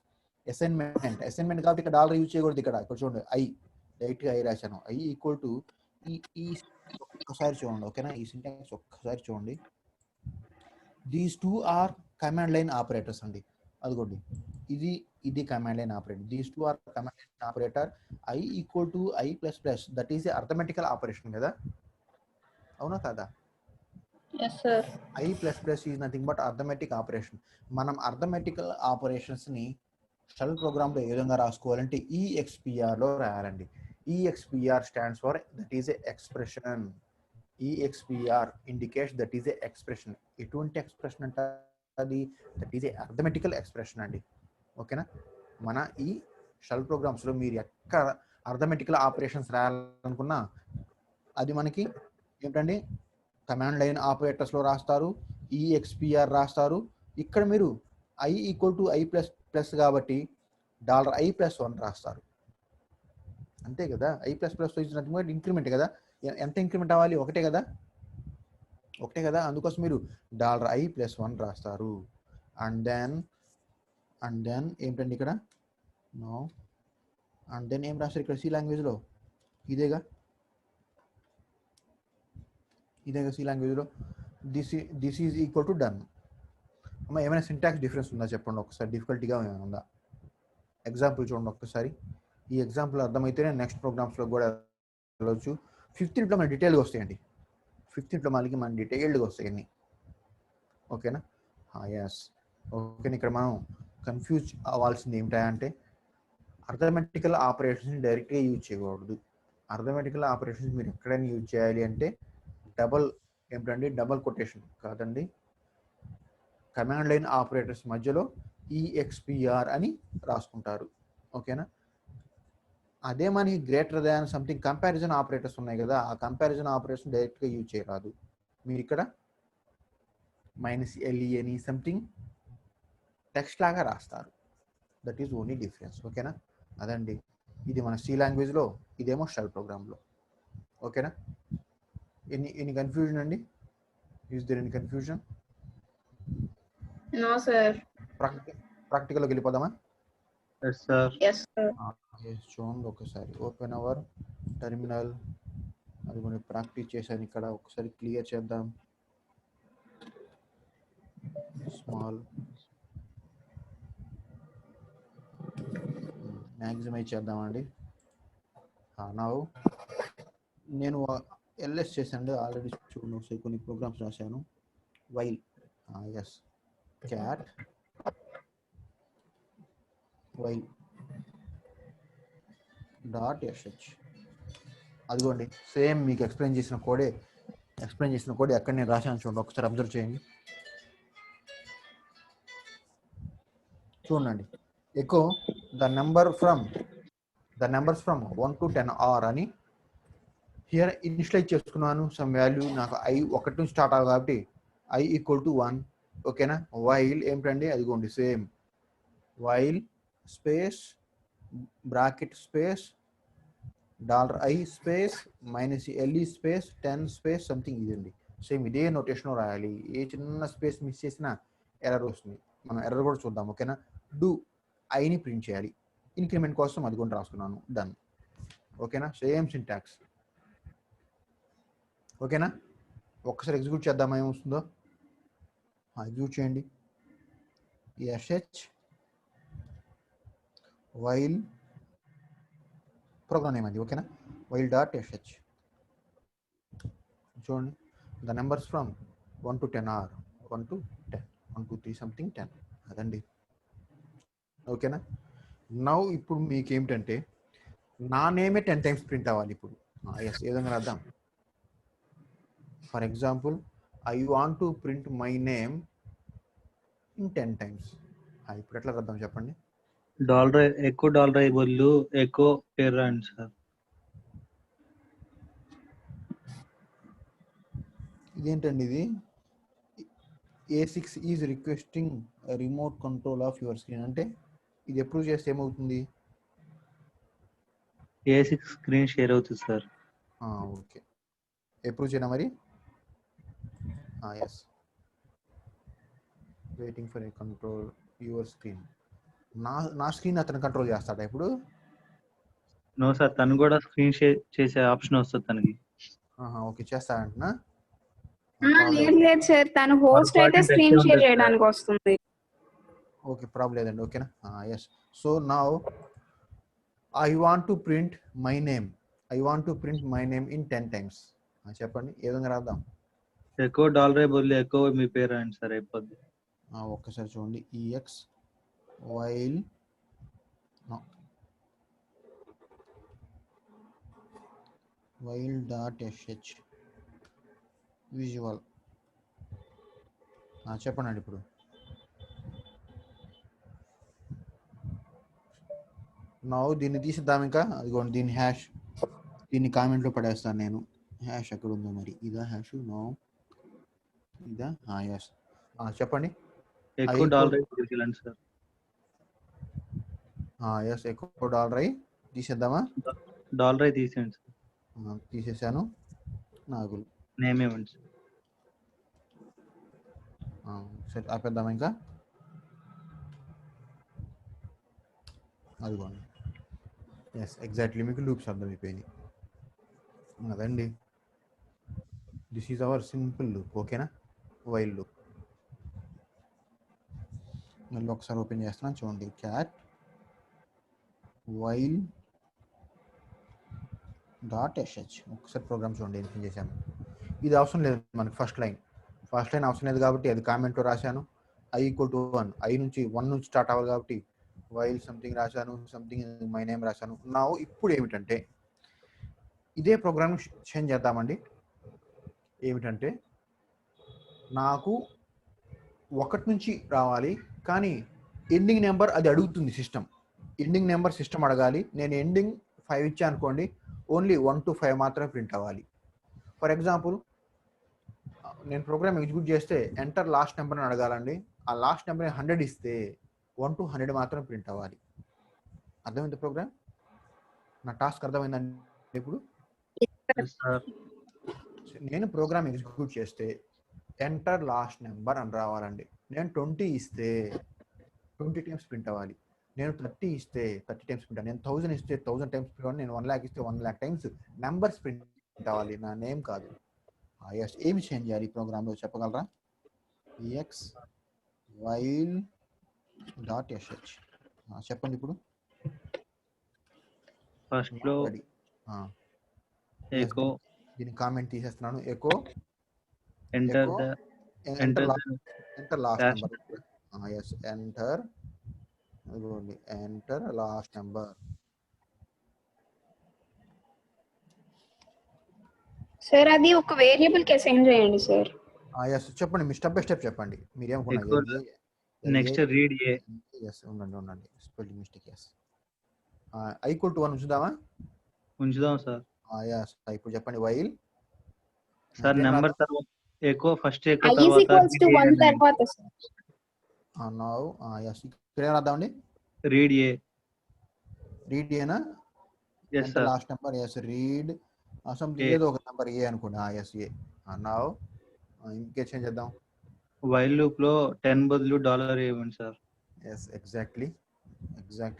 assignment కాబట్టి ఇక్కడ డాలర్ యూజ్ చేయకూడదు, ఇక్కడ చూడండి i డైరెక్ట్గా i రాశాను, i ఈక్వల్ టు ఈ ఒక్కసారి చూడండి, ఓకేనా, ఈ సింటాక్స్ ఒక్కసారి చూడండి. These two are command line operators అండి, అదిగోండి ఇది command line operator, these two are command line operator, i equal to I plus plus, that is arithmetical operation కదా, అవునా కాదా. Yes, sir. i plus plus is nothing but arithmetic operation. మనం arithmetical ఆపరేషన్స్ని shell ప్రోగ్రామ్లో ఏ విధంగా రాసుకోవాలంటే EXPRలో రాయాలండి. EXPR stands for that is a expression. EXPR indicates that is a expression. ఎటువంటి ఎక్స్ప్రెషన్ అంటే అది that is A arithmetical expression అండి, ఓకేనా. మన ఈ షెల్ ప్రోగ్రామ్స్లో మీరు ఎక్కడ అర్థమెటికల్ ఆపరేషన్స్ రాయాలనుకున్నా అది మనకి ఏంటండి కమాండ్ లైన్ ఆపరేటర్స్లో రాస్తారు, EXPR రాస్తారు. ఇక్కడ మీరు i equal to I plus plus కాబట్టి $i+1 రాస్తారు, అంతే కదా. i ప్లస్ ప్లస్ ఇంక్రిమెంట్ కదా, ఎంత ఇంక్రిమెంట్ అవ్వాలి, ఒకటే కదా, అందుకోసం మీరు $i+1 రాస్తారు. అండ్ దెన్ ఏంటండి ఇక్కడ నో, అండ్ దెన్ ఏం రాస్తారు ఇక్కడ సి లాంగ్వేజ్లో, ఇదేగా సి లాంగ్వేజ్లో this is equal to done. అమ్మ ఏమైనా సింటాక్స్ డిఫరెన్స్ ఉందా చెప్పండి ఒకసారి, డిఫికల్టీగా ఏమైనా ఉందా. ఎగ్జాంపుల్ చూడండి ఒక్కసారి, ఈ ఎగ్జాంపుల్ అర్థమైతేనే నెక్స్ట్ ప్రోగ్రామ్స్లో కూడా వెళ్ళవచ్చు. 15th మన డీటెయిల్గా వస్తాయండి, 15th మన డీటెయిల్డ్గా వస్తాయి అన్నీ, ఓకేనా. ఎస్, ఓకేనా. ఇక్కడ మనం కన్ఫ్యూజ్ అవ్వాల్సింది ఏమిటంటే అర్థమెటికల్ ఆపరేషన్స్ని డైరెక్ట్గా యూజ్ చేయకూడదు. అర్థమెటికల్ ఆపరేషన్స్ మీరు ఎక్కడైనా యూజ్ చేయాలి అంటే డబల్ కొటేషన్ కాదండి, కమాండ్ లైన్ ఆపరేటర్స్ మధ్యలో EXPR అని రాసుకుంటారు, ఓకేనా. అదే మనకి greater than something comparison operators ఉన్నాయి కదా, ఆ కంపారిజన్ ఆపరేషన్ డైరెక్ట్గా యూజ్ చేయరాదు. మీరు ఇక్కడ -LE అని సంథింగ్ టెక్స్ట్ లాగా రాస్తారు, దట్ ఈస్ ఓన్లీ డిఫరెన్స్, ఓకేనా. అదండి, ఇది మన సి లాంగ్వేజ్లో, ఇదేమో షెల్ ప్రోగ్రామ్లో, ఓకేనా. ఎనీ కన్ఫ్యూజన్ అండి, is there any confusion? No, sir. ప్రాక్టికల్లోకి వెళ్ళిపోదామా? Yes, sir. Yes, sir. చూడండి ఒకసారి, ఓపెన్ అవర్ టెర్మినల్, అది మనం ప్రాక్టీస్ చేశాను ఇక్కడ, ఒకసారి క్లియర్ చేద్దాం. స్మాల్ మ్యాక్సిమైజ్ చేద్దామండి. నా నేను LS చేశాను ఆల్రెడీ, చూడండి ఒకసారి కొన్ని ప్రోగ్రామ్స్ రాశాను. While yes cat while .sh, అదిగోండి సేమ్ మీకు ఎక్స్ప్లెయిన్ చేసిన కోడే ఎక్కడ నేను రాశాను చూడండి, ఒకసారి అబ్జర్వ్ చేయండి. చూడండి, echo the numbers from 1 to 10 are అని హియర్ ఇనిషియలైజ్ చేసుకున్నాను. సమ్ వాల్యూ నాకు i 1 నుంచి స్టార్ట్ అవ్వాలి కాబట్టి i ఈక్వల్ టు 1, ఓకేనా. వైల్ ఏమిటండి, అదిగోండి same while space bracket space $i space -LE space 10 space something, ఇదండి సేమ్ ఇదే నోటేషన్ రాయాలి. ఏ చిన్న స్పేస్ మిస్ చేసినా ఎర్రర్ వస్తుంది, మనం ఎర్రర్ కూడా చూద్దాం, ఓకేనా. డూ ఐని ప్రింట్ చేయాలి, ఇంక్రిమెంట్ కోసం అది కూడా రాసుకున్నాను, డన్, ఓకేనా. సేమ్ సింటాక్స్, ఓకేనా. ఒక్కసారి ఎగ్జిక్యూట్ చేద్దామా ఏమొస్తుందో, ఎగ్జిక్యూట్ చేయండి. వైల్ ప్రోగ్రామ్ నేమ్ అది, ఓకేనా. వైల్.sh చూడండి, the numbers from 1 to 10 are 1 to 10, 1 2 3 something 10, అదండి, ఓకేనా. నౌ ఇప్పుడు మీకు ఏమిటంటే నా నేమే 10 times ప్రింట్ అవ్వాలి ఇప్పుడు. ఎస్, ఏ విధంగా రాద్దాం. For example I want to print my name in 10 times. ఇప్పుడు ఎట్లా రాద్దాం చెప్పండి. ఎకో $i బదులు ఎకో పేరు రాయండి సార్. ఇదేంటండి ఇది, A6 is requesting remote control of your screen అంటే ఇది అప్రూవ్ చేస్తే ఏమవుతుంది, A6 స్క్రీన్ షేర్ అవుతుంది సార్. ఓకే, అప్రూవ్ చేయనా మరి? Yes, waiting for a control your screen. నా స్క్రీన్ అతను కంట్రోల్ చేస్తాడా ఇప్పుడు? నో సార్, తను కూడా స్క్రీన్ షేర్ చేసే ఆప్షన్ వస్తుంది తనకి. ఓకే, చేస్తాడంటున్నా. లేదు లేదు సార్, తను హోస్ట్ అయితే స్క్రీన్ షేర్ చేయడానికి వస్తుంది. ఓకే, ప్రాబ్లం లేదండి. ఓకేనా? Yes. So now I want to print my name. In 10 times. చెప్పండి ఏ విధంగా రాద్దాం? ఎక్కువ $, బదులు ఎక్కువ మీ పేరు రాయండి సార్, అయిపోద్ది. ఒక్కసారి చూడండి. EX while .sh visual. చెప్పండి ఇప్పుడు. నా దీన్ని తీసిద్దాం ఇంకా. అదిగోండి దీన్ని హ్యాష్, దీన్ని కామెంట్లో పడేస్తాను నేను. హ్యాష్ ఎక్కడ ఉందో మరి? ఇదా హ్యాష్? నో, ఇదా? ఎస్. చెప్పండి. ఎక్కువ $, తీసుకెళ్ళండి సార్. ఎస్, ఎక్కువ $. తీసేద్దామా? $, తీసేయండి సార్. తీసేసాను. నాగుల్ నేమ్ ఇవ్వండి సార్. సరే, ఆపేద్దామా ఇంకా? అదిగోండి. ఎస్, ఎగ్జాక్ట్లీ మీకు లూప్స్ అర్థమైపోయినాయి అదండి. This is our simple loop. ఓకేనా? While loop. మళ్ళీ ఒకసారి ఓపెన్ చేస్తున్నాను చూడండి. Cat while .sh. ఒకసారి ప్రోగ్రామ్ చూడండి ఏం చేశాను. ఇది అవసరం లేదు మనకి. ఫస్ట్ లైన్ అవసరం లేదు కాబట్టి అది కామెంట్లో రాశాను. i = 1, i నుంచి 1 నుంచి స్టార్ట్ అవ్వాలి కాబట్టి వైల్ సంథింగ్ రాశాను, సంథింగ్ మై నేమ్ రాశాను. నా ఇప్పుడు ఏమిటంటే ఇదే ప్రోగ్రామ్ చేంజ్ చేద్దామండి. ఏమిటంటే నాకు 1 నుంచి రావాలి, కానీ ఎండింగ్ నెంబర్ అది అడుగుతుంది సిస్టమ్. ఎండింగ్ నెంబర్ సిస్టమ్ అడగాలి. నేను ఎండింగ్ 5 ఇచ్చా అనుకోండి, ఓన్లీ 1 to 5 మాత్రమే ప్రింట్ అవ్వాలి. ఫర్ ఎగ్జాంపుల్, నేను ప్రోగ్రామ్ ఎగ్జిక్యూట్ చేస్తే ఎంటర్ లాస్ట్ నెంబర్ అని అడగాలండి. ఆ లాస్ట్ నెంబర్ 100 ఇస్తే 1 to 100 మాత్రమే ప్రింట్ అవ్వాలి. అర్థమైంది ప్రోగ్రామ్? నా టాస్క్ అర్థమైందండి ఇప్పుడు? నేను ప్రోగ్రామ్ ఎగ్జిక్యూట్ చేస్తే ఎంటర్ లాస్ట్ నెంబర్ అని రావాలండి. నేను 20 ఇస్తే 20 టైమ్స్ ప్రింట్ అవ్వాలి. నేను 30 ఇస్తే 30 టైమ్స్ ప్రింట్ అవ్వాలి. నేను 1000 ఇస్తే 1000 టైమ్స్ ప్రింట్ అవ్వాలి. నేను 1 lakh ఇస్తే 1 lakh టైమ్స్ నెంబర్స్ ప్రింట్ అవ్వాలి, నా నేమ్ కాదు. ఎస్, ఏమి చేంజ్ చేయాలి ఈ ప్రోగ్రాంలో చెప్పగలరా? ex while .sh. చెప్పండి ఇప్పుడు. ఫస్ట్ లో ఎకో, దీని కామెంట్ తీసేస్తున్నాను. Echo enter last number. Yes, enter last number. Sir అది ఒక వేరియబుల్ కి అసైన్ చేయండి సార్. ఎస్, చెప్పండి. మీ స్టెప్ బై స్టెప్ చెప్పండి. మీరు ఏమనుకున్నారు? Next read a. ఎస్, ఉండండి స్పెల్లింగ్ మిస్టేక్. ఎస్, i = 1 ఉంచుదామా? ఉంచుదాం సార్. ఎస్, ఇప్పుడు చెప్పండి. వైల్ సార్ నెంబర్ తర్వాత ఎకో, ఫస్ట్ ఎకో i = 1 తర్వాత సార్. నౌ ఎస్, ఇక్కడ రాద్దామండి. రీడ్ ఏనా? Yes sir. Last number. Yes, read something ఏదో ఒక నెంబర్ ఏ అనుకోండి. Yes, a. నౌ ఇంకే చేంజ్ చేద్దాం. వైల్ లూప్ లో 10 బదులు $, ఇవ్వండి సార్. ఎస్, ఎగ్జాక్ట్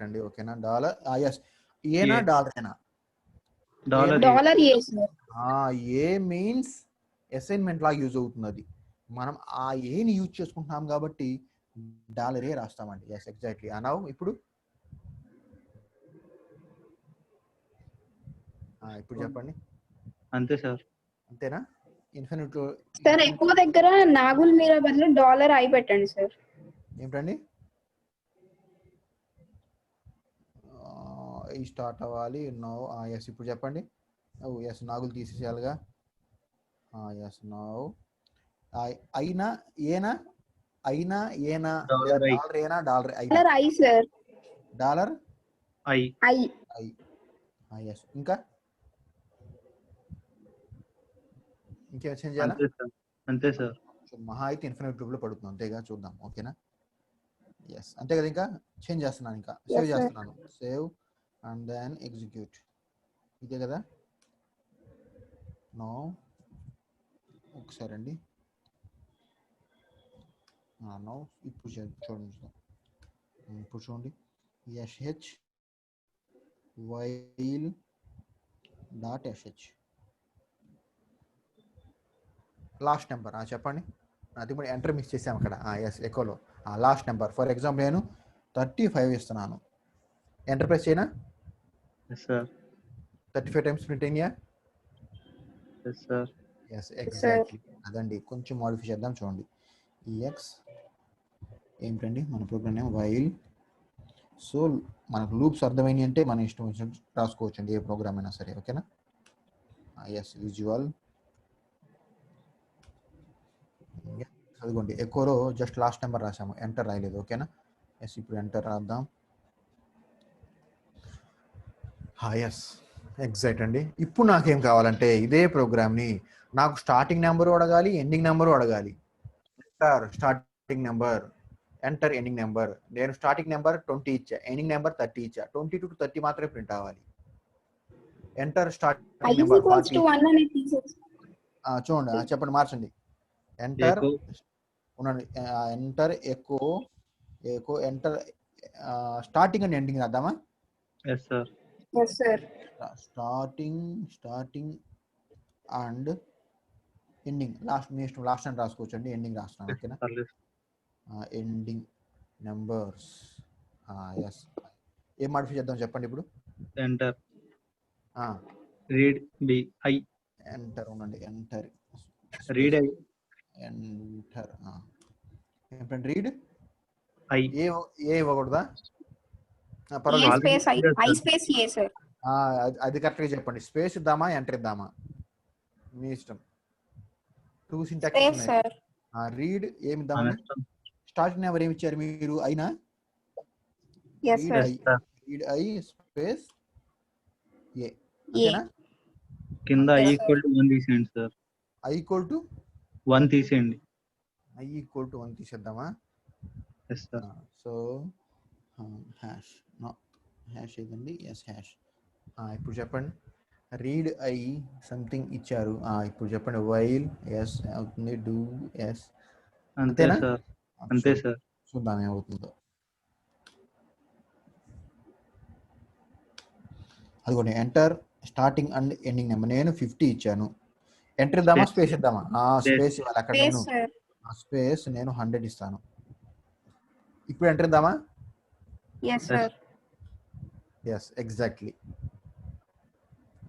అండి. ఓకేనా? డాలర్. ఎస్, ఏనా డాలరేనా? $, A sir. A means assignment లాగా యూజ్ అవుతుంది. అది మనం ఆ ఏని యూజ్ చేసుకుంటున్నాం కాబట్టి $ఏ రాస్తామండి. Yes, exactly. నౌ ఇప్పుడు చెప్పండి. అంతే సార్. అంతేనా? ఇన్ఫినిట్ సార్ ఎక్కువ దగ్గర నాగుల్ మీరా బదులు $i పెట్టండి సార్. ఏమిటండి? ఈ స్టార్ట్ అవ్వాలి. నో. ఎస్, ఇప్పుడు చెప్పండి. ఎస్, నాగులు తీసేసేయాలిగా. Yes, no. అయినా ఏనా? $i. $i sir. $i. Yes, ఇంకా ఇంకేం చేంజ్ చేయాలా? అంతే సార్. మహా అయితే ఇన్ఫినిట్ లూప్ లో పడుతుంది, అంతేగా? చూద్దాం. ఓకేనా? ఎస్, అంతే కదా. ఇంకా చేంజ్ చేస్తున్నాను, ఇంకా సేవ్ చేస్తున్నాను. Save and then execute. ఇదే కదా. నో ఒకసారి అండి. నో ఇప్పుడు చూడండి, ఇప్పుడు చూడండి SH while dot SH last number చెప్పండి. అది కూడా ఎంటర్ మిస్ చేసాం అక్కడ. ఎస్ ఎకోలో లాస్ట్ నెంబర్. ఫర్ ఎగ్జాంపుల్ నేను 35 ఇస్తున్నాను. ఎంటర్ ప్రెస్ చేయనా? Yes sir. 35 టైమ్స్ ప్రింట్ అయ్యా? Yes sir. Yes exactly. అదండి, కొంచెం మాడిఫై చేద్దాం చూడండి. ఈఎక్స్ ఏమిటండి మన ప్రోగ్రామ్ నేమ్ వైల్. సో మనకు లూప్స్ అర్థమైనవి అంటే మన ఇష్టం వచ్చినట్టు రాసుకోవచ్చు అండి, ఏ ప్రోగ్రామ్ అయినా సరే. ఓకేనా? Yes visual. అదిగోండి ఎకోలో జస్ట్ లాస్ట్ నెంబర్ రాసాము, ఎంటర్ రాయలేదు. ఓకేనా? ఎస్ ఇప్పుడు ఎంటర్ రాద్దాం. ఎస్ ఎగ్జాక్ట్ అండి. ఇప్పుడు నాకేం కావాలంటే ఇదే ప్రోగ్రామ్ని నాకు స్టార్టింగ్ నెంబరు అడగాలి, ఎండింగ్ నెంబరు అడగాలి. Enter starting number, enter ending number. నేను స్టార్టింగ్ నెంబర్ 20 ఇచ్చా, ఎండింగ్ నెంబర్ 30 ఇచ్చా. 22 to 30 మాత్రమే ప్రింట్ అవ్వాలి. Enter starting number 40. చూడండి చెప్పండి, మార్చండి. ఎంటర్ ఉండండి, enter echo echo enter starting and ending రాద్దామా? Yes sir. Starting and ending. Last మీ ఇష్టం, లాస్ట్ అని రాసుకోవచ్చు అండి, ఎండింగ్ రాస్తున్నాను. ఓకేనా? Ending numbers. ఎస్ ఏం మాడిఫై చేద్దాం చెప్పండి ఇప్పుడు. Enter read B I. Enter ఉండండి, ఎంటర్ రీడ్ ఐ. ఎంటర్ ఏంటంటే రీడ్ ఐ. ఏ ఇవ్వకూడదా? అది కరెక్ట్గా చెప్పండి. స్పేస్ ఇద్దామా, ఎంటర్ ఇద్దామా, మీ ఇష్టం. 2 సింటాక్స్. రీడ్ ఏమి ఇద్దామండి? స్టార్టింగ్ నెంబర్ ఏమి ఇచ్చారు మీరు? అయినా రీడ్ ఐ స్పేస్ ఏ. ఓకేనా? కింద ఐ ఈక్వల్ టు 1 తీసేయండి సార్. ఐ ఈక్వల్ టు 1 తీసేయండి. ఐ ఈక్వల్ టు 1 తీసేద్దామా? Yes sir. So hash no hash ఏదండి? Yes hash. ఇప్పుడు చెప్పండి, రీడ్ ఐ సంథింగ్ ఇచ్చారు. ఇప్పుడు చెప్పండి వైల్ ఎస్ అవుతుంది, డూ ఎస్. అంతేనా సార్? అంతే సార్. చూద్దాం ఏమవుతుందో. అదిగోండి enter starting and ending number. నేను 50 ఇచ్చాను. ఎంటర్ ఇద్దామా, స్పేస్ ఇద్దామా? స్పేస్ ఇవ్వాలి అక్కడ. నేను స్పేస్ నేను 100 ఇస్తాను. ఇప్పుడు ఎంటర్ ఇద్దామా? Yes exactly.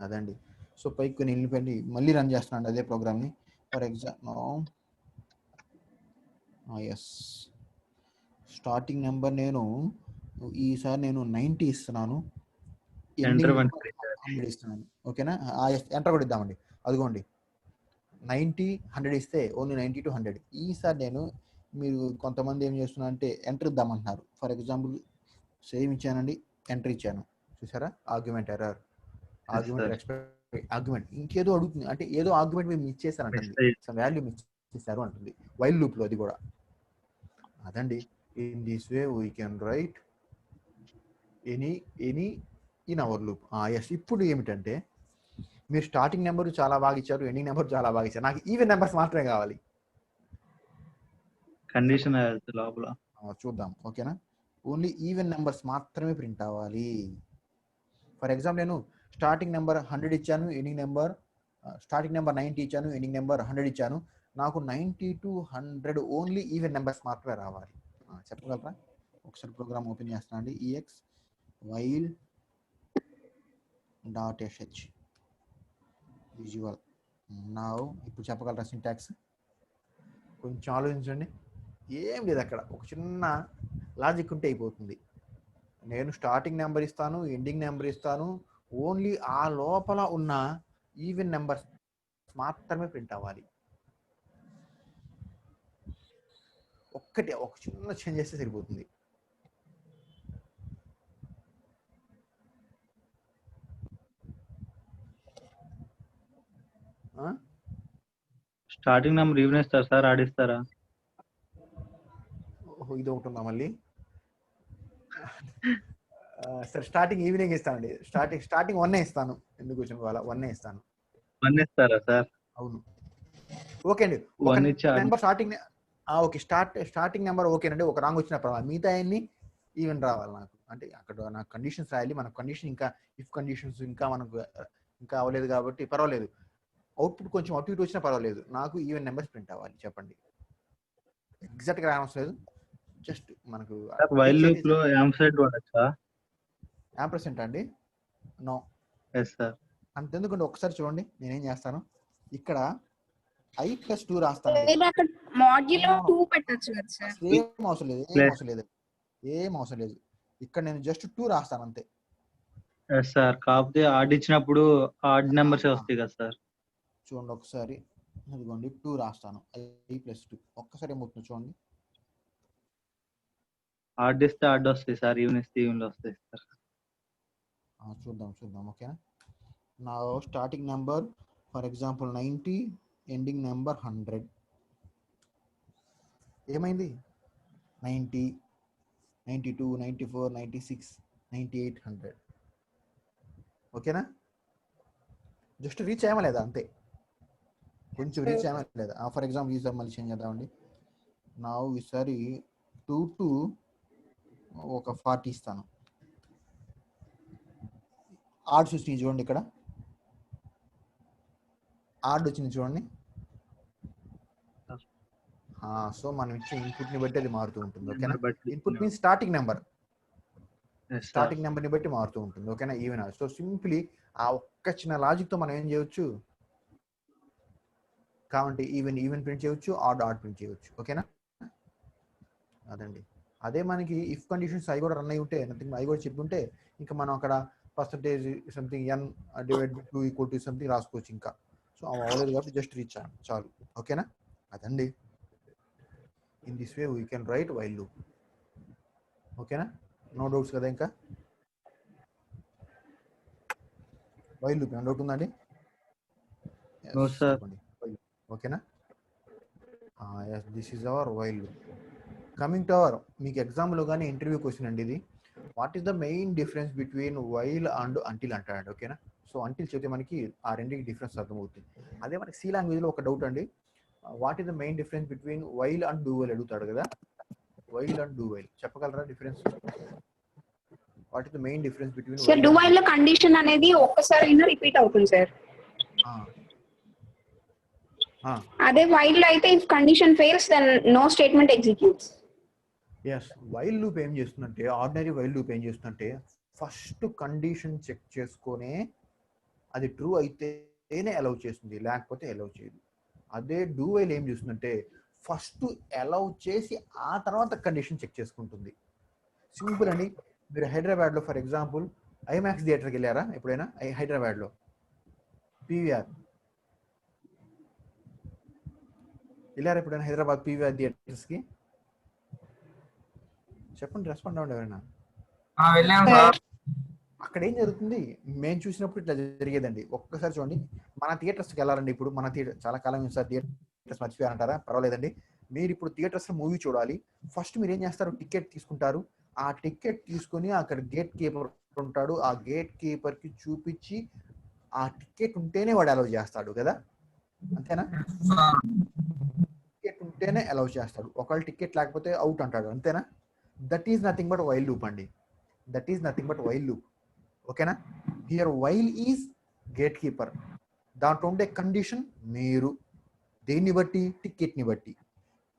అదండి. సో పైకి కొన్ని వెళ్ళిపోయింది, మళ్ళీ రన్ చేస్తున్నాను అదే ప్రోగ్రామ్ని. For example yes starting number నేను ఈసారి నేను 90 ఇస్తున్నాను, ఎండింగ్ 100 ఇస్తున్నాను. ఓకేనా? ఎంటర్ కూడా ఇద్దామండి. అదిగోండి 90 100 ఇస్తే ఓన్లీ 90 to 100. ఈసారి నేను, మీరు కొంతమంది ఏం చేస్తున్నా అంటే ఎంటర్ ఇద్దామంటున్నారు. ఫర్ ఎగ్జాంపుల్ సేమ్ ఇచ్చానండి, ఎంటర్ ఇచ్చాను. చూసారా? ఆర్గ్యుమెంట్ ఎర్రర్, ఆర్గ్యుమెంట్ ఇంకేదో అడుగుతుంది, అంటే ఏదో ఆర్గ్యుమెంట్ మీరు మిస్ చేశారంటండి, వాల్యూ మిస్ చేశారు అంటుంది వైల్ లూప్ లో. అది కూడా అదండి. In this way we can write any in our loop. Yes ఇప్పుడు ఏమిటంటే మీరు స్టార్టింగ్ నెంబర్ చాలా బాగా ఇచ్చారు, ఎండింగ్ నెంబర్ చాలా బాగా ఇచ్చారు. నాకు ఈవెన్ నెంబర్స్ మాత్రమే కావాలి. కండిషన్ లోపల చూద్దాం. ఓకేనా? ఓన్లీ ఈవెన్ నెంబర్స్ మాత్రమే ప్రింట్ అవ్వాలి. ఫర్ ఎగ్జాంపుల్ నేను స్టార్టింగ్ నెంబర్ 100 ఇచ్చాను, ఎండింగ్ నెంబర్ స్టార్టింగ్ నెంబర్ 90 ఇచ్చాను, ఎండింగ్ నెంబర్ 100 ఇచ్చాను. నాకు 90 to 100 ఓన్లీ ఈవెన్ నెంబర్స్ మాత్రమే రావాలి. చెప్పగలరా? ఒకసారి ప్రోగ్రామ్ ఓపెన్ చేస్తాను అండి. Ex while dot SH visual. నా ఇప్పుడు చెప్పగలరా సింటాక్స్? కొంచెం ఆలోచించండి. ఏం లేదు అక్కడ, ఒక చిన్న లాజిక్ ఉంటే అయిపోతుంది. నేను స్టార్టింగ్ నెంబర్ ఇస్తాను, ఎండింగ్ నెంబర్ ఇస్తాను, ఓన్లీ ఆ లోపల ఉన్న ఈవెన్ నెంబర్స్ మాత్రమే ప్రింట్ అవ్వాలి. ఒక చిన్న చేంజ్ చేస్తే సరిపోతుంది. స్టార్టింగ్ నెంబర్ ఈవెన్ ఇస్తారు సార్, ఆడిస్తారా? ఇది ఒకటి ఉందా మళ్ళీ? సరే స్టార్టింగ్ ఈవినింగ్ ఇస్తానండి. స్టార్టింగ్ 1 ఇస్తాను. ఎందుకు వచ్చిన వాళ్ళ 1 ఇస్తాను. 1 ఇస్తారా సార్? అవును. ఓకే అండి. ఒక 1 ఇచ్చి నెంబర్ ఓకే స్టార్టింగ్ నెంబర్ ఓకేనండి. ఒక రాంగ్ వచ్చినా పర్వాలేదు. మిగతా అన్ని ఈవెన్ రావాలి నాకు. అంటే అక్కడ నాకు కండిషన్స్ రాయాలి. మన కండిషన్ ఇంకా ఇఫ్ కండిషన్స్ ఇంకా మనకు ఇంకా అవ్వలేదు కాబట్టి పర్వాలేదు. అవుట్పుట్ కొంచెం అటు ఇటు వచ్చినా పర్వాలేదు. నాకు ఈవెన్ నెంబర్స్ ప్రింట్ అవ్వాలి. చెప్పండి. ఎగ్జాక్ట్ గా రానవసరం లేదు. జస్ట్ మనకు వైల్ లూప్ లో యాంప్సైడ్ వాడచ్చా? యాంపర్సెంట్ అండి. నో. Yes sir. అంతెందుకంటే ఒకసారి చూడండి నేనేం చేస్తాను. ఇక్కడ i+2 రాస్తాను. అక్కడ మాడ్యులో 2 పెట్టొచ్చు కదా సార్. ఏం అవసరం లేదు. ఏం అవసరం లేదు. ఇక్కడ నేను జస్ట్ 2 రాస్తాను అంతే. Yes sir. కాకపోతే ఆడ్ ఇచ్చినప్పుడు ఆడ్ నెంబర్స్ వస్తాయి కదా సార్. చూడండి ఒకసారి. ఇదిగోండి 2 రాస్తాను. i+2 ఒక్కసారి ఏమవుతుందో చూడండి. ఆడ్ ఇస్తే ఆడ్ వస్తాయి సార్, ఈవెన్ ఇస్తే ఈవెన్ వస్తాయి సార్. చూద్దాం. ఓకేనా. నా starting number for example 90, ending number 100. ఏమైంది? 90, 92, 94, 96, 98, 100. ఓకేనా. జస్ట్ రీచ్ అయ్యామా లేదా అంతే. కొంచెం రీచ్ అయ్యామా లేదా. ఫర్ ఎగ్జాంపుల్ ఈసారి మళ్ళీ చేంజ్ చేద్దామండి. నా ఈసారి 2 to ఒక 40 ఇస్తాను. ఆర్డ్స్ వచ్చినాయి చూడండి. ఇక్కడ ఆర్డ్ వచ్చింది చూడండి. సో మనం ఇచ్చే ఇన్పుట్ ని బట్టి అది మారుతూ ఉంటుంది. ఓకేనా. ఇన్పుట్ మీన్స్ స్టార్టింగ్ నెంబర్ ని బట్టి మారుతూ ఉంటుంది. ఓకేనా. ఈవెన్ సో సింప్లీ ఆ ఒక్క చిన్న లాజిక్ తో మనం ఏం చేయొచ్చు కాబట్టి ఈవెన్ ప్రింట్ చేయొచ్చు, ఆడ్ ప్రింట్ చేయొచ్చు. ఓకేనా. అదండి. అదే మనకి ఇఫ్ కండిషన్స్ అవి కూడా రన్ అయి ఉంటే అవి కూడా చెప్పి ఉంటే ఇంకా మనం అక్కడ percentage something n divide by 2 equal to something రాసుకోవచ్చు ఇంకా. సో అవ్వలేదు కాబట్టి జస్ట్ రీచ్ చాలు. ఓకేనా. అదండి. In this way we can right while loop. ఓకేనా. నో డౌట్స్ కదా. ఇంకా వైల్ లూప్ ఏమైనా డౌట్ ఉందండి? చెప్పండి. ఓకేనా. This is hour while loop. Coming to our మీకు ఎగ్జామ్లో కానీ ఇంటర్వ్యూ క్వశ్చన్ అండి ఇది. What is the main difference between while and until అంటాడు. ఓకేనా. సో అంటిల్ చెప్తే మనకి ఆ రెండింటికి డిఫరెన్స్ అర్థమవుతుంది. అదే మనకి సి లాంగ్వేజ్లో ఒక డౌట్ అండి. What is the main difference between while and do while అడుగుతాడు కదా. వైల్ అండ్ డూ వైల్ చెప్పగలరా difference? What is the main difference between sir do while లో కండిషన్ అనేది ఒక్కసారి అయినా రిపీట్ అవుతుంది సార్. అదే వైల్ లో అయితే if condition fails then no statement executes. Yes. While loop ఏం చేస్తుందంటే ఆర్డినరీ వైల్ లూప్ ఏం చేస్తుందంటే ఫస్ట్ కండిషన్ చెక్ చేసుకొని అది ట్రూ అయితేనే అలౌ చేస్తుంది, లేకపోతే అలౌ చేయదు. అదే డూ వైల్ ఏం చేస్తుందంటే ఫస్ట్ అలౌ చేసి ఆ తర్వాత కండిషన్ చెక్ చేసుకుంటుంది. సింపుల్ అండి. మీరు హైదరాబాద్లో ఫర్ ఎగ్జాంపుల్ ఐమాక్స్ థియేటర్కి వెళ్ళారా ఎప్పుడైనా? హైదరాబాద్లో పీవీఆర్ వెళ్ళారా ఎప్పుడైనా? హైదరాబాద్ పీవీఆర్ థియేటర్స్కి చెప్పండి, రెస్పాండ్ అవ్వండి ఎవరైనా. అక్కడ ఏం జరుగుతుంది? మేము చూసినప్పుడు ఇట్లా జరిగేదండి. ఒక్కసారి చూడండి. మన థియేటర్స్కి వెళ్ళాలండి. ఇప్పుడు మన థియేటర్ చాలా కాలం సార్ థియేటర్స్ మర్చిపోయారంటారా? పర్వాలేదండి. మీరు ఇప్పుడు థియేటర్స్ మూవీ చూడాలి. ఫస్ట్ మీరు ఏం చేస్తారు? టికెట్ తీసుకుంటారు. ఆ టికెట్ తీసుకుని అక్కడ గేట్ కీపర్ ఉంటాడు. ఆ గేట్ కీపర్ కి చూపించి ఆ టికెట్ ఉంటేనే వాడు అలౌ చేస్తాడు కదా. అంతేనా? టికెట్ ఉంటేనే అలౌ చేస్తాడు. ఒకవేళ టికెట్ లేకపోతే అవుట్ అంటాడు. అంతేనా? That is nothing but while loop అండి. That is nothing but while loop. ఓకేనా. Here while is gatekeeper. దాంట్లో ఉండే కండిషన్ మీరు దేన్ని బట్టి? టికెట్ని బట్టి.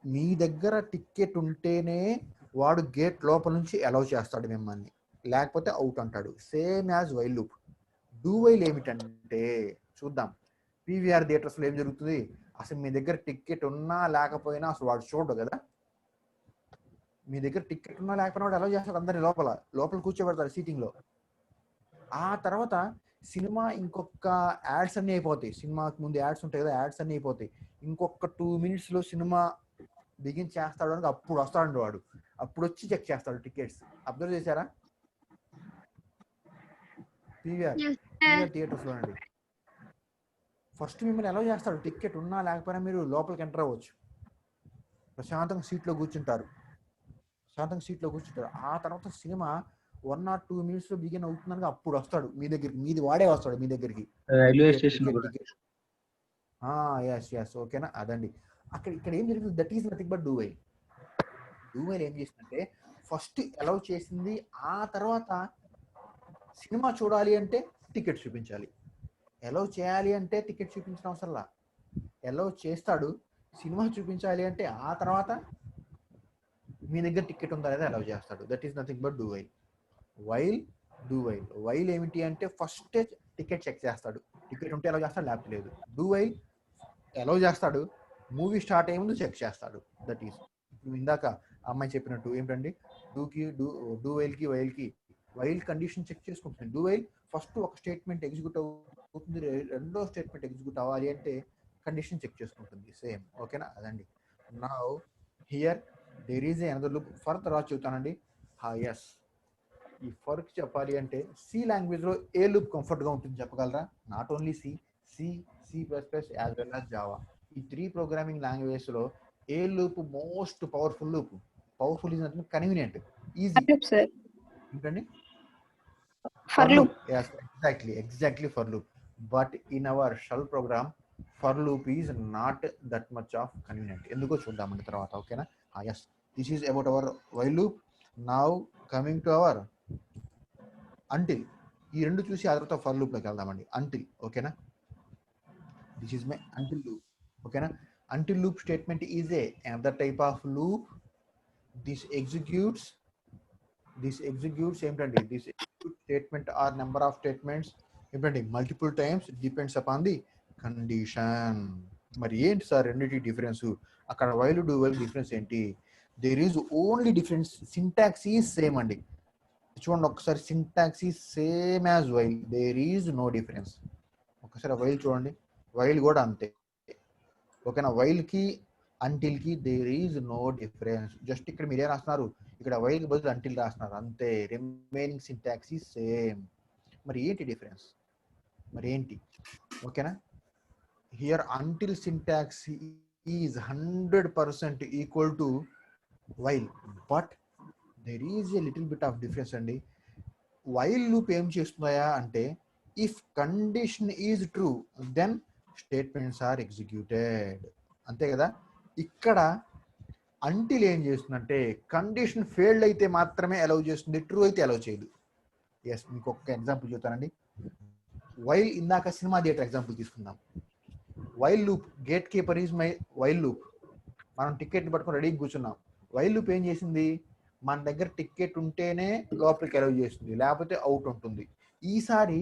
మీ దగ్గర టికెట్ ఉంటేనే వాడు గేట్ లోపల నుంచి అలౌ చేస్తాడు మిమ్మల్ని, లేకపోతే అవుట్ అంటాడు. Same as while loop. Do while ఏమిటంటే చూద్దాం. పీవీఆర్ థియేటర్స్లో ఏం జరుగుతుంది? అసలు మీ దగ్గర టికెట్ ఉన్నా లేకపోయినా అసలు వాడు చూడడు కదా. మీ దగ్గర టికెట్ ఉన్నా లేకపోయినా వాడు అలౌ చేస్తాడు అందరినీ లోపల కూర్చోబెడతాడు సీటింగ్లో. ఆ తర్వాత సినిమా ఇంకొక యాడ్స్ అన్నీ అయిపోతాయి. సినిమాకి ముందు యాడ్స్ ఉంటాయి కదా, యాడ్స్ అన్నీ అయిపోతాయి. ఇంకొక 2 minutesలో సినిమా బిగిన్ చేస్తాడు అని అప్పుడు వస్తాడు వాడు. అప్పుడు వచ్చి చెక్ చేస్తాడు టికెట్స్. అబ్జర్వ్ చేశారా? పీవీఆర్ థియేటర్స్లో అండి. ఫస్ట్ మిమ్మల్ని అలౌ చేస్తాడు. టికెట్ ఉన్నా లేకపోయినా మీరు లోపలికి ఎంటర్ అవ్వచ్చు. ప్రశాంతంగా సీట్లో కూర్చుంటారు. ఆ తర్వాత సినిమా 1 or 2 minutes లో బిగిన్ అవుతుందనగా అప్పుడు వస్తాడు మీ దగ్గరికి, మీది వాడే వస్తాడు మీ దగ్గరికి. రైల్వే టికెట్ స్టేషన్ టికెట్ కూడా. టికెట్ ఎస్ ఓకేనా. అదండి ఇక్కడ ఏం జరుగుతుంది, that is nothing but do while. Do while ఏం చేసిందంటే ఫస్ట్ అలౌ చేసింది, ఆ తర్వాత సినిమా చూడాలి అంటే టికెట్ చూపించాలి. అలౌ చేయాలి అంటే టికెట్ చూపించిన అవసరంలా, అలౌ చేస్తాడు, సినిమా చూపించాలి అంటే ఆ తర్వాత మీ దగ్గర టికెట్ ఉందా లేదా అలౌ చేస్తాడు. That is nothing but do while. While do while. While ఏమిటి అంటే ఫస్ట్ టికెట్ చెక్ చేస్తాడు, టికెట్ ఉంటే అలౌ చేస్తాడు, లేకపోతే లేదు. డూ వైల్ అలౌ చేస్తాడు, మూవీ స్టార్ట్ అయ్యే ముందు చెక్ చేస్తాడు. దట్ ఈస్ ఇందాక అమ్మాయి చెప్పినట్టు ఏంటండి, డూ వైల్కి వైల్కి వైల్ కండిషన్ చెక్ చేసుకుంటుంది. డూ వైల్ ఫస్ట్ ఒక స్టేట్మెంట్ ఎగ్జిక్యూట్ అవుతుంది, రెండో స్టేట్మెంట్ ఎగ్జిక్యూట్ అవ్వాలి అంటే కండిషన్ చెక్ చేసుకుంటుంది. సేమ్ ఓకేనా. అదండి. Now here there is another loop. For తర్వాత చెబుతానండి. ఎస్, ఈ ఫర్క్ చెప్పాలి అంటే సి లాంగ్వేజ్ లో ఏ లూప్ కంఫర్ట్ గా ఉంటుంది చెప్పగలరా? Not only C, C plus plus as well as Java, ఈ 3 ప్రోగ్రామింగ్ లాంగ్వేజెస్ లో ఏ loop most powerful loop? Powerful is nothing, convenient, easy. Sir ఏంటండి? For loop. Yes, exactly for loop. But in our shell program, for loop is not that much of convenient. ఎందుకో చూద్దామండి తర్వాత. ఓకేనా. Yes, this is about our while loop. Now coming to our until. ఈ రెండు చూసి ఆ తర్వాత for loop లోకి వెళ్దామండి. until. ఓకేనా. This is my until loop. ఓకేనా. Until loop statement is another type of loop. This executes ఏంటండి, this statement or number of statements ఏంటండి multiple times depends upon the condition. మరి ఏంటి సార్ రెండింటి difference? అక్కడ వైల్ డూ వైల్ డిఫరెన్స్ ఏంటి? There is only difference, syntax is same అండి. చూడండి ఒకసారి, syntax is same as while, there is no difference. ఒకసారి వైల్ చూడండి, వైల్ కూడా అంతే. ఓకేనా. వైల్ కి అంటిల్ కి there is no difference. Just ఇక్కడ మీరేం రాస్తున్నారు, ఇక్కడ వైల్ కి బదులు అంటిల్ రాస్తున్నారు అంతే. Remaining syntax is same. మరి ఏంటి డిఫరెన్స్? మరి ఏంటి? ఓకేనా. Here until syntax is 100% equal to while, but there is a little bit of difference అండి. వైల్ లూప్ ఏం చేస్తున్నాయా అంటే if condition is true then statements are executed, అంతే కదా. ఇక్కడ అంటిల్ ఏం చేస్తుందంటే కండిషన్ ఫెయిల్డ్ అయితే మాత్రమే అలౌ చేస్తుంది, ట్రూ అయితే అలౌ చేయదు. ఎస్, మీకు ఒక్క ఎగ్జాంపుల్ చెప్తానండి. వైల్ ఇందాక సినిమా థియేటర్ ఎగ్జాంపుల్ తీసుకుందాం. While loop, gate keeper is my while loop. మనం టికెట్ పట్టుకొని రెడీగా కూర్చున్నాం. వైల్ లూప్ ఏం చేసింది, మన దగ్గర టికెట్ ఉంటేనే లోపలికి అలౌ చేస్తుంది, లేకపోతే అవుట్ ఉంటుంది. ఈసారి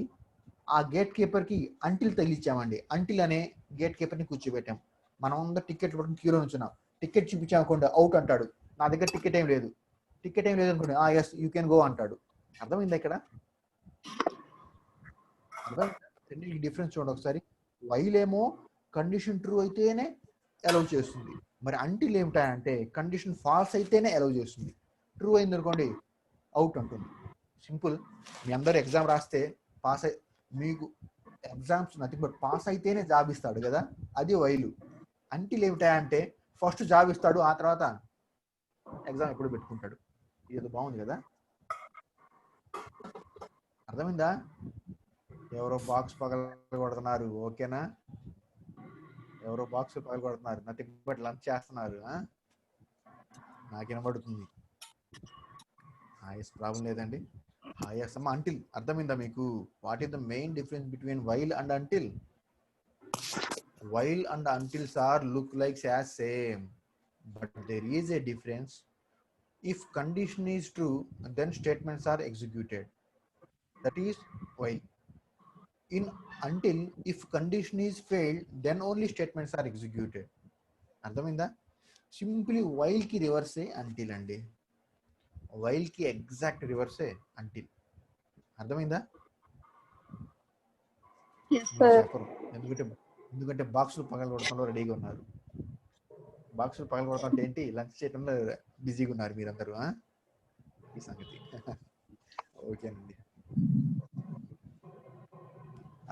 ఆ గేట్ కీపర్కి అంటిల్ తగిలిచ్చామండి. అంటిల్ అనే గేట్ కీపర్ని కూర్చోబెట్టాం. మనం అందరూ టికెట్ పట్టుకుని క్యూలో ఉంచున్నాం. టికెట్ చూపించామనుకోండి, అవుట్ అంటాడు. నా దగ్గర టికెట్ ఏం లేదు అనుకోండి, ఎస్ యూ కెన్ గో అంటాడు. అర్థమైందా ఇక్కడ? రెండింటికి డిఫరెన్స్ చూడండి ఒకసారి. వైల్ ఏమో కండిషన్ ట్రూ అయితేనే అలౌ చేస్తుంది, మరి అంటిల్ ఏమిటంటే కండిషన్ ఫాల్స్ అయితేనే అలౌ చేస్తుంది. ట్రూ అయింది అనుకోండి, అవుట్ అంటుంది. సింపుల్. మీ అందరు ఎగ్జామ్ రాస్తే పాస్ అయి, మీకు ఎగ్జామ్స్ నథింగ్ బట్ పాస్ అయితేనే జాబ్ ఇస్తాడు కదా, అది వైలు. అంటిల్ ఏమిటంటే ఫస్ట్ జాబ్ ఇస్తాడు, ఆ తర్వాత ఎగ్జామ్ ఎప్పుడు పెట్టుకుంటాడు. ఇది బాగుంది కదా. అర్థమైందా? ఎవరో బాక్స్ పగల కొడుతున్నారు. ఓకేనా. ఎవరో బాక్స్ పగల కొడుతున్నారు, నథింగ్ బట్ లంచ్ చేస్తున్నారు. నాకు వినబడుతుంది. ప్రాబ్లం లేదండి. అమ్మ అంటిల్ అర్థమైందా మీకు? What is the main difference between while and until? While and untils are look like as same, but there is a difference. If condition is true then statements are executed, that is while. In until, if condition is failed then only statements are executed. అర్థమైందా? Simply while కి రివర్సే until అండి. While కి exact రివర్సే until. అర్థమైందా? ఎందుకంటే బాక్సులు పగల కొడతంలో రెడీగా ఉన్నారు. బాక్సులు పగల కొడతాంటే ఏంటి, లంచ్ చేయడంలో బిజీగా ఉన్నారు మీరందరూ. ఈ సంగతి ఓకేనండి.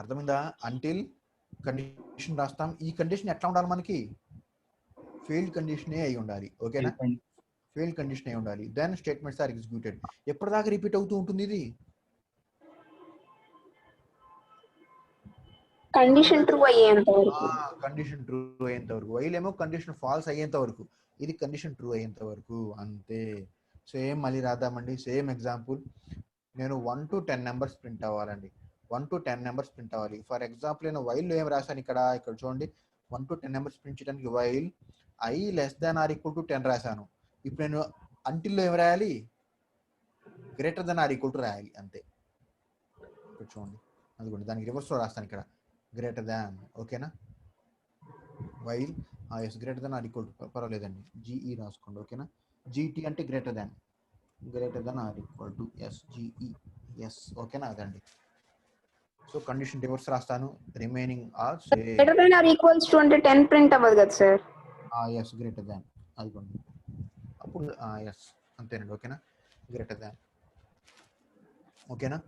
అర్థమైందా? అంటిల్ కండిషన్ రాస్తాం. ఈ కండిషన్ ఎట్లా ఉండాలి మనకి? ఫెయిల్డ్ కండిషనే అయి ఉండాలి. ఓకేనా. ఫెయిల్ కండిషన్ అయి ఉండాలి. Then statements are executed. ఎప్పటిదాకా రిపీట్ అవుతూ ఉంటుంది ఇది? కండిషన్ ట్రూ అయ్యేంత వరకు. కండిషన్ ట్రూ అయ్యేంత వరకు. వైల్ ఏమో కండిషన్ ఫాల్స్ అయ్యేంత వరకు, ఇది కండిషన్ ట్రూ అయ్యేంత వరకు, అంతే. సేమ్ మళ్ళీ రాద్దామండి. Same example. నేను 1 to 10 నెంబర్స్ ప్రింట్ అవ్వాలండి. 1 to 10 నెంబర్స్ ప్రింట్ అవ్వాలి. ఫర్ ఎగ్జాంపుల్ నేను వైల్లో ఏం రాశాను ఇక్కడ చూడండి. 1 to 10 నెంబర్స్ ప్రింట్ చేయడానికి while i less than or equal to 10 రాశాను. ఇప్పుడు నేను అంటిల్లో ఏం రాయాలి? Greater than or equal to రాయాలి, అంతే. ఇప్పుడు చూడండి, అదిగోండి దానికి రివర్స్లో రాస్తాను ఇక్కడ, గ్రేటర్ దాన్. ఓకేనా? While yes greater than or equal to, పర్వాలేదండి, జీఈ రాసుకోండి. ఓకేనా? జీటీ అంటే greater than or equal to yes, GE yes. ఓకేనా? అదండి. సో కండిషన్ రివర్స్ రాస్తాను. Remaining or greater than or equals to అంటే 10 ప్రింట్ అవ్వదు కదా సార్? ఎస్ గ్రేటర్ దాన్, అదిగోండి అప్పుడు ఎస్, అంతేనండి. ఓకేనా? Greater than. ఓకేనా?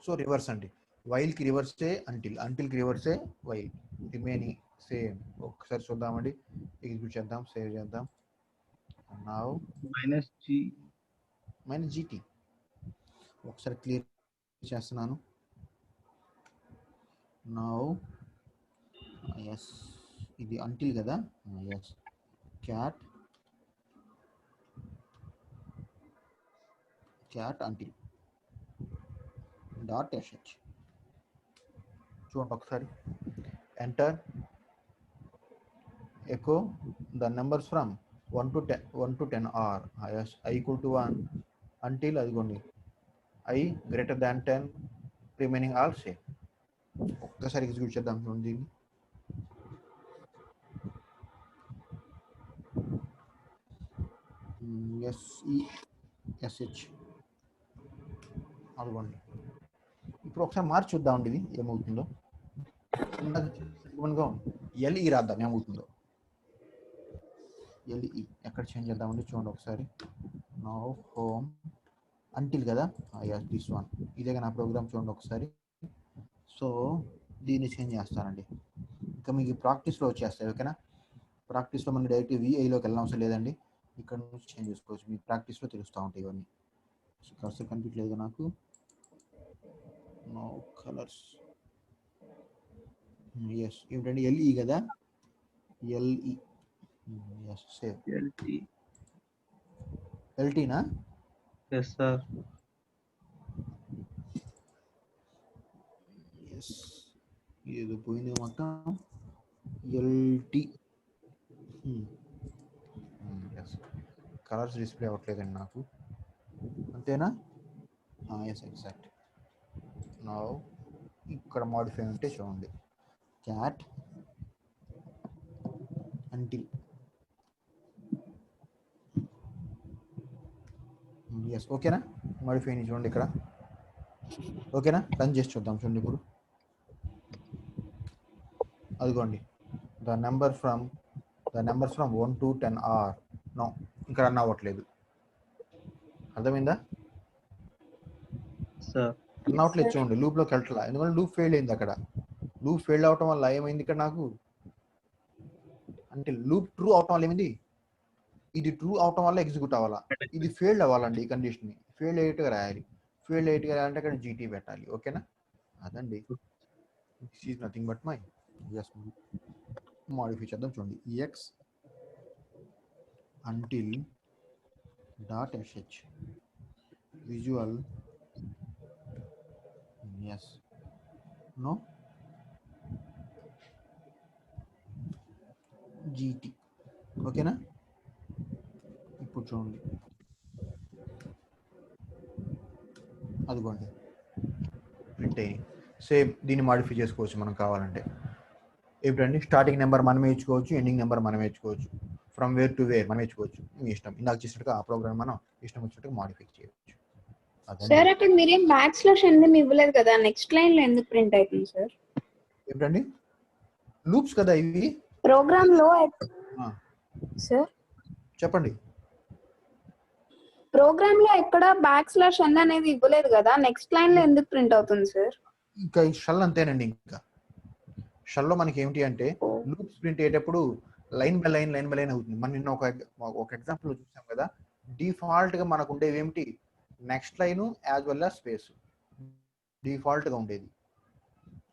సో రివర్స్ అండి. వైల్కి రివర్సే అంటిల్, అంటిల్కి రివర్సే వైల్. Remaining same. ఒకసారి చూద్దామండి, ఎగ్జిక్యూట్ చేద్దాం, సేవ్ చేద్దాం. నౌ మైనస్ జీటీ ఒకసారి క్లియర్ చేస్తున్నాను. నౌ ఎస్, ఇది అంటిల్ కదా, ఎస్ క్యాట్ అంటిల్ డాట్ ష్. చూడండి ఒకసారి, enter echo the numbers from 1 to 10 are yes I equal to 1 until అదిగోండి I greater than 10, remaining all same. ఒక్కసారి ఎగ్జిక్యూట్ చేద్దాం చూడండి దీన్ని. SESH అదిగోండి. ఇప్పుడు ఒకసారి మార్చి చూద్దామండి ఇది ఏమవుతుందో. ఎల్ఈ రాద్దాం ఏమవుతుందో. ఎల్ఈ ఎక్కడ చేంజ్ చేద్దామండి చూడండి ఒకసారి. నౌ హోమ్ అంటిల్ కదా, దిస్ వన్, ఇదే నా ప్రోగ్రామ్. చూడండి ఒకసారి. సో దీన్ని చేంజ్ చేస్తానండి. ఇంకా మీకు ప్రాక్టీస్లో వచ్చేస్తాయి. ఓకేనా? ప్రాక్టీస్లో మనకి డైరెక్ట్ విఐలోకి వెళ్ళిన అవసరం లేదండి, ఇక్కడ నుంచి చేంజ్ చేసుకోవచ్చు. మీకు ప్రాక్టీస్లో తెలుస్తూ ఉంటాయి ఇవన్నీ. కర్సర్ కనిపించలేదు నాకు. No colours. ఎస్ ఏమిటండి, ఎల్ఈ కదా, ఎల్ఈ. Yes save. ఎల్టీనా? Yes sir. ఎస్, ఏదో పోయింది మొత్తం. ఎల్టీ. ఎస్, కలర్స్ డిస్ప్లే అవ్వట్లేదండి నాకు, అంతేనా? Yes exact. నా ఇక్కడ మాడిఫై ఉంటే చూడండి, క్యాట్ అంటిల్. ఎస్ ఓకేనా? మాడిఫై చూడండి ఇక్కడ. ఓకేనా? రన్ చేసి చూద్దాం చూడండి ఇప్పుడు. అదిగోండి, the numbers from 1 to 10 are no, ఇంకా రన్ అవ్వట్లేదు. అర్థమైందా? రన్ అవ్వట్లేదు చూడండి, లూప్లోకి వెళ్ళట్లా, ఎందుకంటే లూప్ ఫెయిల్ అయింది అక్కడ. లూప్ ఫెయిల్ అవటం వల్ల ఏమైంది ఇక్కడ నాకు అంటే, లూప్ ట్రూ అవటం వల్ల ఏమైంది, ఇది ట్రూ అవటం వల్ల ఎగ్జిక్యూట్ అవ్వాలా, ఇది ఫెయిల్డ్ అవ్వాలండి. ఈ కండిషన్ని ఫెయిల్ అయ్యేట్టుగా రాయాలి. ఫెయిల్ అయ్యేట్టుగా రాయాలంటే అక్కడ జీటీ పెట్టాలి. ఓకేనా? అదండి. This is nothing but my just modify చేద్దాం చూడండి. ఎక్స్ అంటిల్ డాట్ ష్ విజువల్ ఎస్ నో జీటీ. ఓకేనా? ఇప్పుడు చూడండి, అదిగోండి ప్రింట్ అయ్యి. సేమ్ దీన్ని మాడిఫై చేసుకోవచ్చు మనం కావాలంటే. ఎప్పుడండి స్టార్టింగ్ నెంబర్ మనం ఇచ్చుకోవచ్చు, ఎండింగ్ నెంబర్ మనం ఇచ్చుకోవచ్చు, ఫ్రమ్ వేర్ టు వేర్ మనం ఇచ్చుకోవచ్చు. మీ ఇష్టం, ఇందాక చేసినట్టుగా ఆ ప్రోగ్రామ్ మనం ఇష్టం వచ్చినట్టుగా మాడిఫై చేయవచ్చు. సార్ అక్కడ మీరేం బ్యాక్ స్లాష్ ఎందుకు ఇవ్వలేదు కదా, నెక్స్ట్ లైన్ లో ఎందుకు ప్రింట్ అవుతుంది సార్? ఏంటండి, లూప్స్ కదా ఇవి ప్రోగ్రామ్ లో. సార్ చెప్పండి. ప్రోగ్రామ్ లో ఎక్కడ బ్యాక్ స్లాష్ ఎన్ అనేది ఇవ్వలేదు కదా, నెక్స్ట్ లైన్ లో ఎందుకు ప్రింట్ అవుతుంది సార్? ఇంకా ఈ షెల్ అంతేనండి. ఇంకా షెల్లో మనకి ఏమిటి అంటే, లూప్స్ ప్రింట్ అయ్యేటప్పుడు లైన్ బై లైన్ అవుతుంది. మనం నిన్న ఒక ఎగ్జాంపుల్ చూసాం కదా, డిఫాల్ట్ గా మనకు ఉండేవి ఏమిటి, next line as well as space default గా ఉండేది.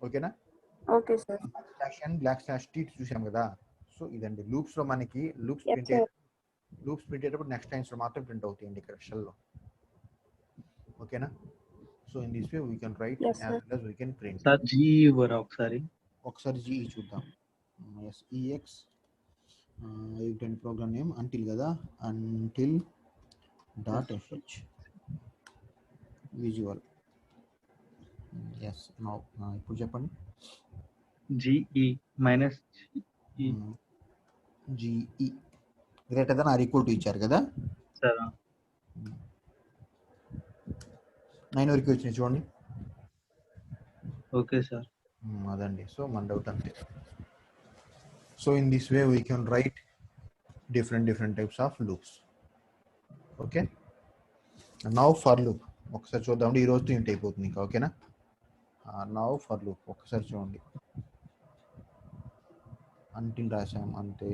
ఓకేనా, okay sir. Back slash T చూసాం కదా. సో ఇదండి లూప్స్ లో మనకి లూప్స్ Yes, ప్రింట్ sir. అయ్యేటప్పుడు నెక్స్ట్ లైన్స్ లో మాత్రం ప్రింట్ అవుతాయండి ఇక్కడ షెల్ లో. ఓకేనా, so in this way we can write Yes, as sir. Well as we can print. Sir G ఇవ్వరా ఒకసారి? ఒకసారి జీఈ చూద్దాం. ఎస్ ఈఎక్స్ ఏంటంటే ప్రోగ్రామ్ నేమ్ అంటిల్ కదా, until dot SH visual. Yes now ఇప్పుడు చెప్పండి. GE minus GE greater than or equal to ఇచ్చారు కదా. సార్ 9 వరకు వచ్చినాయి చూడండి. Okay sir. అదండి, సో మన డౌట్ అంతే. So in this way we can write different types of loops. Okay, now for loop ఒకసారి చూద్దామండి. ఈ రోజుతో ఇంటి అయిపోతుంది ఇంకా. ఓకేనా, నౌ ఫర్ లూప్ ఒకసారి చూడండి. అంటిల్ రాసాం అంతే.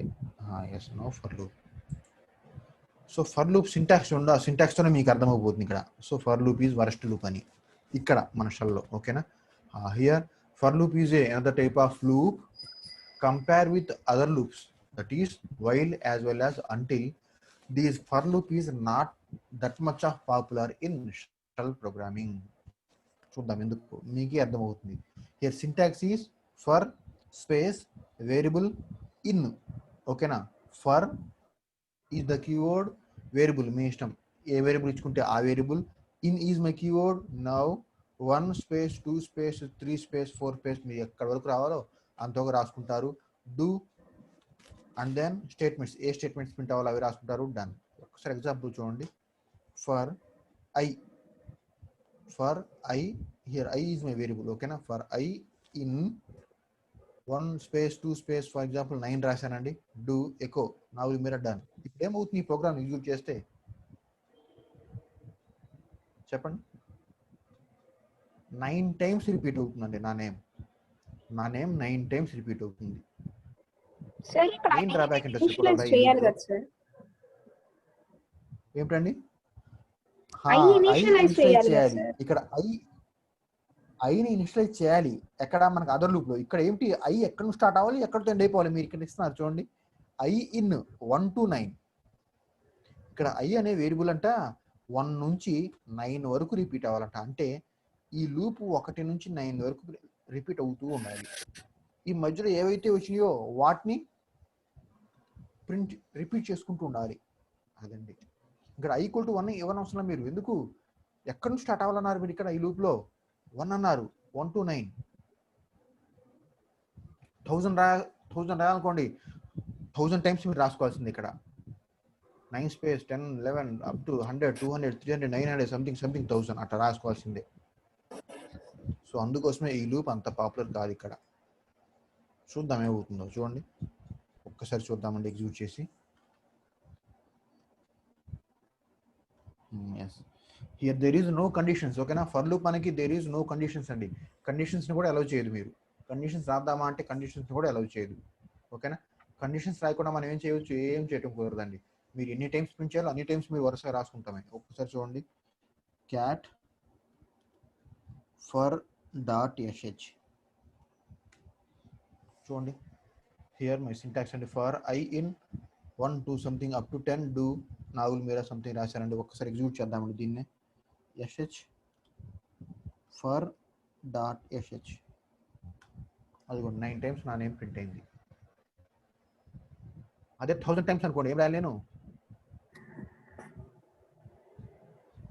Yes now for loop. So for loop syntax ఉండ, ఆ సింటాక్స్ తోనే మీకు అర్థమైపోతుంది ఇక్కడ. So for loop is worst loop అని ఇక్కడ మన షెల్లో. ఓకేనా, here for loop is a another type of loop compare with other loops, that is while as well as until. This for loop is not that much of popular in shell programming. చూద్దాం ఎందుకు మీకే అర్థమవుతుంది. Here syntax is for space variable in. ఓకేనా, for is the keyword, variable మీ ఇష్టం ఏ variable ఇచ్చుకుంటే ఆ variable. In is my keyword. Now 1 space 2 space 3 space 4 space మీరు ఎక్కడి వరకు రావాలో అంతగా రాసుకుంటారు. డూ అండ్ దెన్ స్టేట్మెంట్స్, ఏ స్టేట్మెంట్స్ ప్రింట్ అవ్వాలి అవి రాసుకుంటారు. డన్. ఒకసారి ఎగ్జాంపుల్ చూడండి. For I here I is my variable. ఓకేనా, for I in 1 space 2 space for example 9 రాశానండి. డూ ఎకో నౌ మీరు డన్. ఇప్పుడు ఏమవుతుంది ఈ ప్రోగ్రామ్ ఎగ్జిక్యూట్ చేస్తే చెప్పండి. 9 టైమ్స్ రిపీట్ అవుతుందండి నా నేమ్ 9 టైమ్స్ రిపీట్ అవుతుంది. సార్ ఇక్కడ మెయిన్ డ్రాబ్యాక్ ఏంటో ఇనిషియలైజ్ చెప్పగలరా? చేయాలి కదా సార్. ఏమిటండి? ఐ ఇనిషియలైజ్ చేయాలి కదా చేయాలి. సార్. ఇక్కడ ఐని ఇనిషియలైజ్ చేయాలి. ఎక్కడ మనకు అదర్ లూప్ లో. ఇక్కడ ఏంటి ఐ ఎక్కడ నుంచి స్టార్ట్ అవ్వాలి, ఎక్కడితో ఎండ్ అయిపోవాలి మీరు ఇక్కడ ఇస్తున్నారు చూడండి. I in 1 to 9. ఇక్కడ ఐ అనే వేరియబుల్ అంట 1 నుంచి 9 వరకు రిపీట్ అవ్వాలంట. అంటే ఈ లూప్ 1 నుంచి 9 వరకు రిపీట్ అవుతూ ఉండాలి. ఈ మధ్యలో ఏవైతే వచ్చినాయో వాటిని ప్రింట్ రిపీట్ చేసుకుంటూ ఉండాలి. అదండి ఇక్కడ ఐ ఈక్వల్ టు 1 ఇవ్వని అవసరం మీరు. ఎందుకు ఎక్కడి నుంచి స్టార్ట్ అవ్వాలన్నారు మీరు ఇక్కడ ఈ లూప్ లో 1 అన్నారు. 1 to 9 1000 రాయాలనుకోండి, 1000 టైమ్స్ మీరు రాసుకోవాల్సింది ఇక్కడ. 9 స్పేస్ 10 11 అప్ టు 100 200 300 900 సంథింగ్ 1000 అట్లా రాసుకోవాల్సిందే. సో అందుకోసమే ఈ లూప్ అంత పాపులర్ కాదు ఇక్కడ. చూద్దాం ఏమవుతుందో చూడండి. ఒక్కసారి చూద్దామండి ఎగ్జిక్యూట్ చేసి. Yes here there is no conditions. ఓకేనా, ఫర్ లూప్ మనకి దేర్ ఈజ్ నో కండిషన్స్ అండి. కండిషన్స్ ని కూడా అలౌ చేయదు మీరు. కండిషన్స్ రాద్దామా అంటే కండిషన్స్ ని కూడా అలౌ చేయదు. ఓకేనా, కండిషన్స్ రాయకుండా మనం ఏం చేయవచ్చు, ఏం చేయటం కుదరదండి. మీరు ఎన్ని టైమ్స్ ప్రింట్ చేయాలో అన్ని టైమ్స్ మీరు వరుసగా రాసుకుంటామే. ఒక్కసారి చూడండి. క్యాట్ ఫర్ డాట్ ఎస్హెచ్ చూడండి. హియర్ మై సింటాక్స్ అండి. For I in 1 to something up to 10 do Nagul Meera something రాశారండి. ఒక్కసారి ఎగ్జిక్యూట్ చేద్దామండి దీన్ని. ఎస్హెచ్ ఫర్ డాట్ ఎస్హెచ్ అది కూడా 9 టైమ్స్ నా నేమ్ ప్రింట్ అయింది. అదే 1000 టైమ్స్ అనుకోండి ఏం రాయలేను.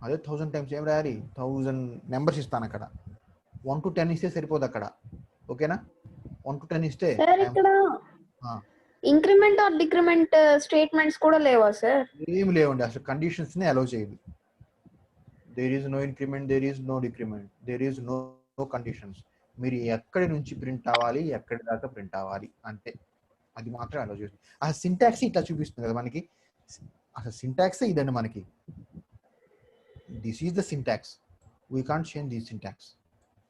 అదే 1000 టైమ్స్ ఏం రాయాలి, 1000 నెంబర్స్ ఇస్తాను అక్కడ. 1 to 10 ఇస్తే సరిపోదు అక్కడ. ఓకేనా, 1 to 10 ఇస్తే సార్ ఇక్కడ ఇంక్రిమెంట్ ఆర్ డిక్రిమెంట్ స్టేట్మెంట్స్ కూడా లేవా సార్? ఏమి లేవండి, అసలు కండిషన్స్ ని అలౌ చేయదు. There is no increment, there is no decrement, there is no conditions. మీరు ఎక్కడి నుంచి ప్రింట్ అవ్వాలి, ఎక్కడి దాకా ప్రింట్ అవ్వాలి అంతే. అది మాత్రం అలౌ చేస్తుంది. ఆ సింటాక్స్ ఇట్లా చూపిస్తుంది కదా మనకి. అసలు సింటాక్స్ ఇదండి మనకి. This is the syntax, we can't change the syntax.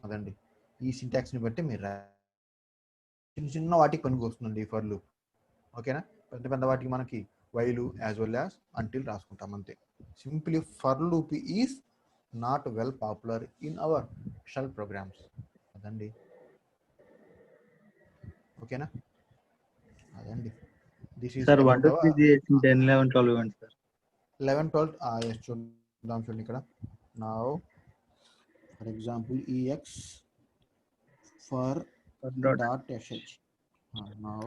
అదండి, ఈ సింటాక్స్ ని బట్టి మీరు చిన్న చిన్న వాటికి పనికి వస్తుందండి ఫర్ లూప్. ఓకేనా. పెద్ద పెద్ద వాటికి మనకి while as well as until రాసుకుంటాం అంతే. Simply for loop is not well popular in our shell programs అదండి. ఓకేనా, అదండి. This is sir 1 about to 3 చేసి 10, 11, 12 ఇవ్వండి సార్. 11, 12 చూద్దాం చూడండి ఇక్కడ. Now for example ex for dot sh. Now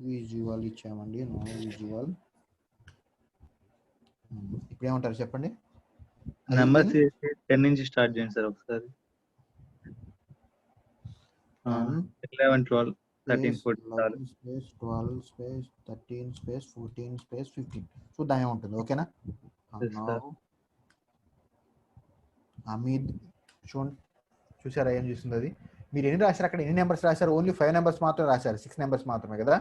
visual ఇచ్చామండి. నో విజువల్ ఇప్పుడు ఏమంటారు చెప్పండి. నెంబర్స్ 10 నుంచి స్టార్ట్ చేయండి సార్ ఒకసారి. 11, 12, 13, 14 స్పేస్ 12 స్పేస్ 13 స్పేస్ 14 స్పేస్ 15 చూద్దాం ఏముంటుంది. ఓకేనా. Yes, sir. అమీద్ చూడండి, చూసారా ఏం చూస్తుంది అది. మీరు ఎన్ని రాశారు అక్కడ, ఎన్ని నెంబర్స్ రాశారు? ఓన్లీ 5 నెంబర్స్ మాత్రమే రాశారు, 6 నెంబర్స్ మాత్రమే కదా.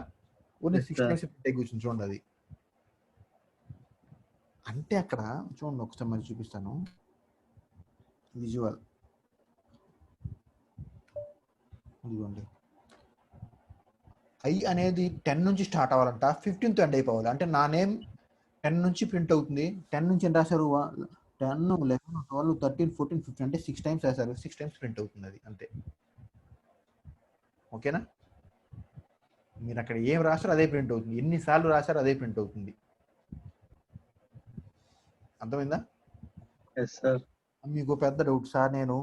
Only Yes, 6 sir. టైమ్స్ కూర్చుంది చూడండి అది. అంటే అక్కడ చూడండి ఒకసారి మరి చూపిస్తాను. విజువల్ ఇదిగోండి, ఐ అనేది 10 నుంచి స్టార్ట్ అవ్వాలంట, 15తో ఎండ్ అయిపోవాలి. అంటే నా నేమ్ 10 నుంచి ప్రింట్ అవుతుంది. 10 నుంచి ఎంత రాశారు? 10, 11, 12, 13, 14, 15 అంటే 6 టైమ్స్ రాశారు. 6 టైమ్స్ ప్రింట్ అవుతుంది అది అంతే. ఓకేనా. మీరు అక్కడ ఏం రాశారో అదే ప్రింట్ అవుతుంది, ఎన్నిసార్లు రాశారో అదే ప్రింట్ అవుతుంది. అర్థమైందా? Yes, sir. మీకు పెద్ద డౌట్ సార్, నేను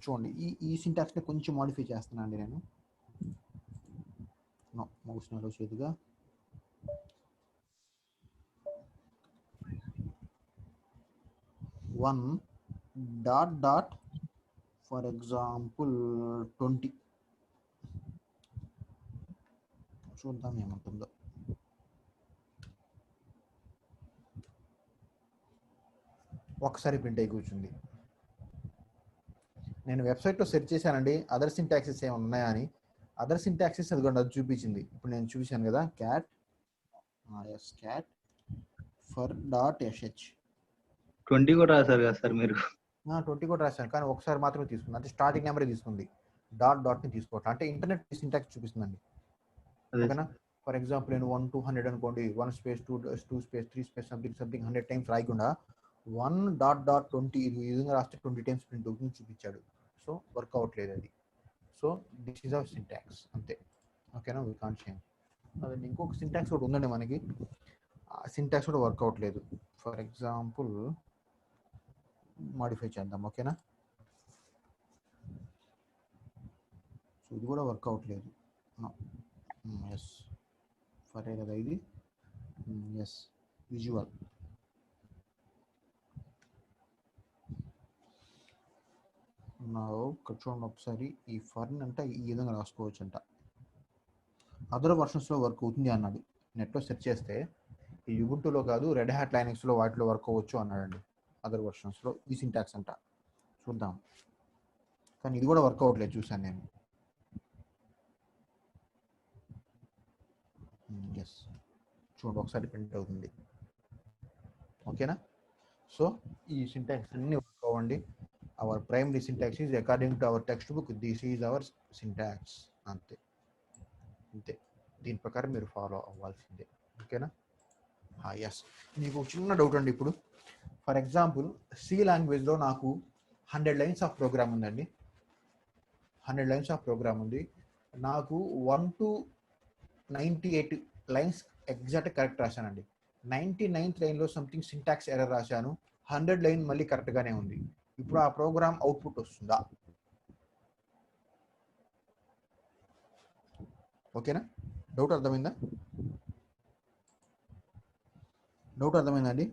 చూడండి ఈ సింటాక్స్ని కొంచెం మాడిఫై చేస్తున్నాను అండి నేను. మౌస్ నలో చేతిగా one dot dot for example 20 చూద్దాం ఏమంటుందో. ఒకసారి ప్రింట్ అయి కూర్చుంది. నేను వెబ్సైట్లో సెర్చ్ చేశానండి అదర్ సింటాక్సెస్ ఏమైనా ఉన్నాయా అని. అదర్ సింటాక్సెస్ అదిగోండి అది చూపించింది. ఇప్పుడు నేను చూశాను కదా, క్యాట్ ఫర్ డాట్ sh 20 కూడా రాశారు కదా సార్ మీరు. 20 కూడా రాశాను, కానీ ఒకసారి మాత్రమే తీసుకుంది. అంటే స్టార్టింగ్ నెంబరే తీసుకుంది, డాట్ని తీసుకోవట్లేదు. అంటే ఇంటర్నెట్ సింటాక్స్ చూపిస్తుందండి. అదే ఓకేనా. ఫర్ ఎగ్జాంపుల్ నేను 1 to 100 అనుకోండి, 1 space 2 space 3 space something 100 times రాయకుండా 1.20 ఇది విధంగా రాస్తే 20 టైమ్స్ ప్రింట్ అవుతుంది చూపించాడు. సో వర్క్ అవ్వట్లేదు అది. So this is hour syntax అంతే. ఓకేనా, వీ కాంట్ చేంజ్. అదండి. ఇంకొక సింటాక్స్ కూడా ఉందండి మనకి, ఆ సింటాక్స్ కూడా వర్క్ అవ్వట్లేదు. ఫర్ ఎగ్జాంపుల్ మాడిఫై చేద్దాం. ఓకేనా. సో ఇది కూడా వర్క్ అవ్వట్లేదు. ఎస్ ఫరే కదా ఇది. ఎస్ విజువల్ ఇక్కడ చూడండి ఒకసారి. ఈ ఫర్న్ అంటే ఈ విధంగా రాసుకోవచ్చు అంట. అదర్ వర్షన్స్లో వర్క్ అవుతుంది అన్నాడు. నెట్లో సెర్చ్ చేస్తే ఈ యుబుంటులో కాదు, రెడ్ హ్యాట్ లైనక్స్లో వాటిలో వర్క్ అవ్వచ్చు అన్నాడండి. అదర్ వర్షన్స్లో ఈ సింటాక్స్ అంట. చూద్దాం, కానీ ఇది కూడా వర్క్ అవ్వట్లేదు చూసాను నేను. ఎస్ చూడండి ఒకసారి ప్రింట్ అవుతుంది. ఓకేనా. సో ఈ సింటాక్స్ అన్ని వర్క్ అవ్వండి. Hour primary syntax is according to hour text book, this is hour syntax అంతే. అంతే, దీని ప్రకారం మీరు ఫాలో అవ్వాల్సిందే. ఓకేనా. ఎస్, మీకు చిన్న డౌట్ అండి. ఇప్పుడు ఫర్ ఎగ్జాంపుల్ సి లాంగ్వేజ్లో నాకు 100 లైన్స్ ఆఫ్ ప్రోగ్రామ్ ఉందండి. 100 లైన్స్ ఆఫ్ ప్రోగ్రామ్ ఉంది. నాకు 1 to 98 లైన్స్ ఎగ్జాక్ట్ కరెక్ట్ రాశానండి. 99th లైన్లో సంథింగ్ సింటాక్స్ ఎర్రర్ రాశాను. 100 లైన్ మళ్ళీ కరెక్ట్గానే ఉంది. ఇప్పుడు ఆ ప్రోగ్రామ్ అవుట్పుట్ వస్తుందా? ఓకేనా. డౌట్ అర్థమైందా? డౌట్ అర్థమైందండి?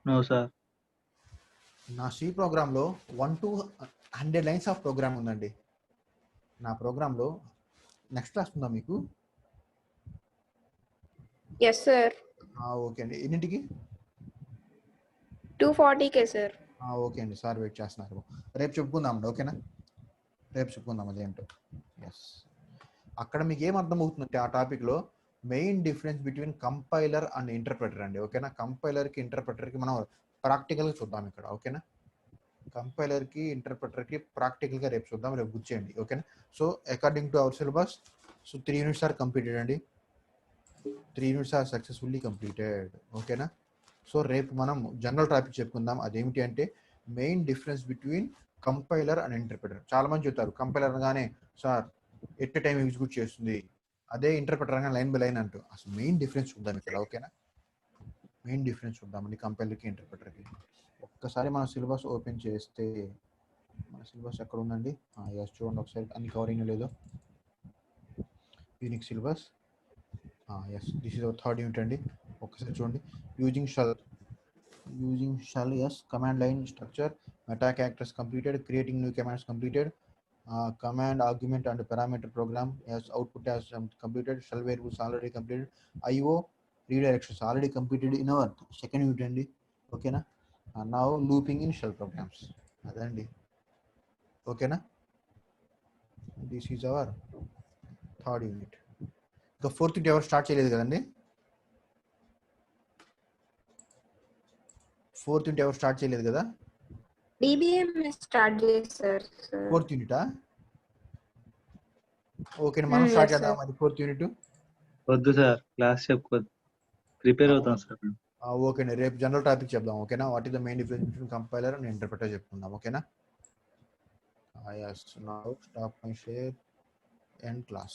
No sir. నా సి ప్రోగ్రాంలో 1 to 100 లైన్స్ ఆఫ్ ప్రోగ్రామ్ ఉందండి. నా ప్రోగ్రాంలో నెక్స్ట్ క్లాస్ ఉందా మీకు? Yes sir. ఓకే అండి. ఎన్నింటికి? 240K sir. ఓకే అండి, సార్ వెయిట్ చేస్తున్నారు. రేపు చెప్పుకుందామండి. ఓకేనా, రేపు చెప్పుకుందాం అదేంటో. ఎస్, అక్కడ మీకు ఏం అర్థమవుతుందంటే ఆ టాపిక్లో main difference between compiler and interpreter అండి. ఓకేనా. కంపైలర్కి ఇంటర్ప్రెటర్కి మనం ప్రాక్టికల్గా చూద్దాం ఇక్కడ. ఓకేనా. కంపైలర్కి ఇంటర్ప్రిటర్కి ప్రాక్టికల్గా రేపు చూద్దాం, రేపు గుర్చేయండి ఓకేనా. So according to our syllabus so 3 units are completed అండి, 3 యూనిట్స్ ఆర్ సక్సెస్ఫుల్లీ కంప్లీటెడ్ ఓకేనా. సో రేపు మనం జనరల్ టాపిక్ చెప్పుకుందాం, అదేమిటి అంటే main difference between compiler and interpreter. చాలా మంది చెప్తారు కంపైలర్ అనగానే సార్ ఎట్ టైం ఎగ్జిక్యూట్ చేస్తుంది, అదే ఇంటర్ప్రిటర్ అనగానే లైన్ బై లైన్ అంటూ. అసలు మెయిన్ డిఫరెన్స్ చూద్దాం ఇక్కడ ఓకేనా, మెయిన్ డిఫరెన్స్ చూద్దామండి కంపైలర్కి ఇంటర్ప్రిటర్కి. ఒక్కసారి మన సిలబస్ ఓపెన్ చేస్తే మన సిలబస్ ఎక్కడ ఉందండి, ఎస్ చూడండి ఒకసారి అన్ని కవర్ అయినా లేదో. Unique syllabus, yes this is our third unit అండి. ఒక్కసారి చూడండి. Using shell yes, command line structure, meta characters completed, creating new commands completed, command argument and parameter program as output as completed, shell variables already completed, IO redirections already completed in our second unit అండి ఓకేనా. now looping in shell programs అదండి ఓకేనా. This is hour third unit. ఇంకా fourth unit ఎవరు start చేయలేదు కదండి, fourth unit ఎవరు start చేయలేదు కదా. డిబిఎం స్టార్ట్ చేశారు సార్. ఫోర్త్ యూనిటా, ఓకే మనం స్టార్ట్ చేద్దాం మరి ఫోర్త్ యూనిట్. వద్దు సార్, క్లాస్ చెప్పుకోవద్దు, ప్రిపేర్ అవుతాం సార్. ఓకేనా, రేపు జనరల్ టాపిక్ చెప్దాం ఓకేనా. What is the main difference between compiler and interpreter చెప్పుకుందాం ఓకేనా. yes now stop my share end class.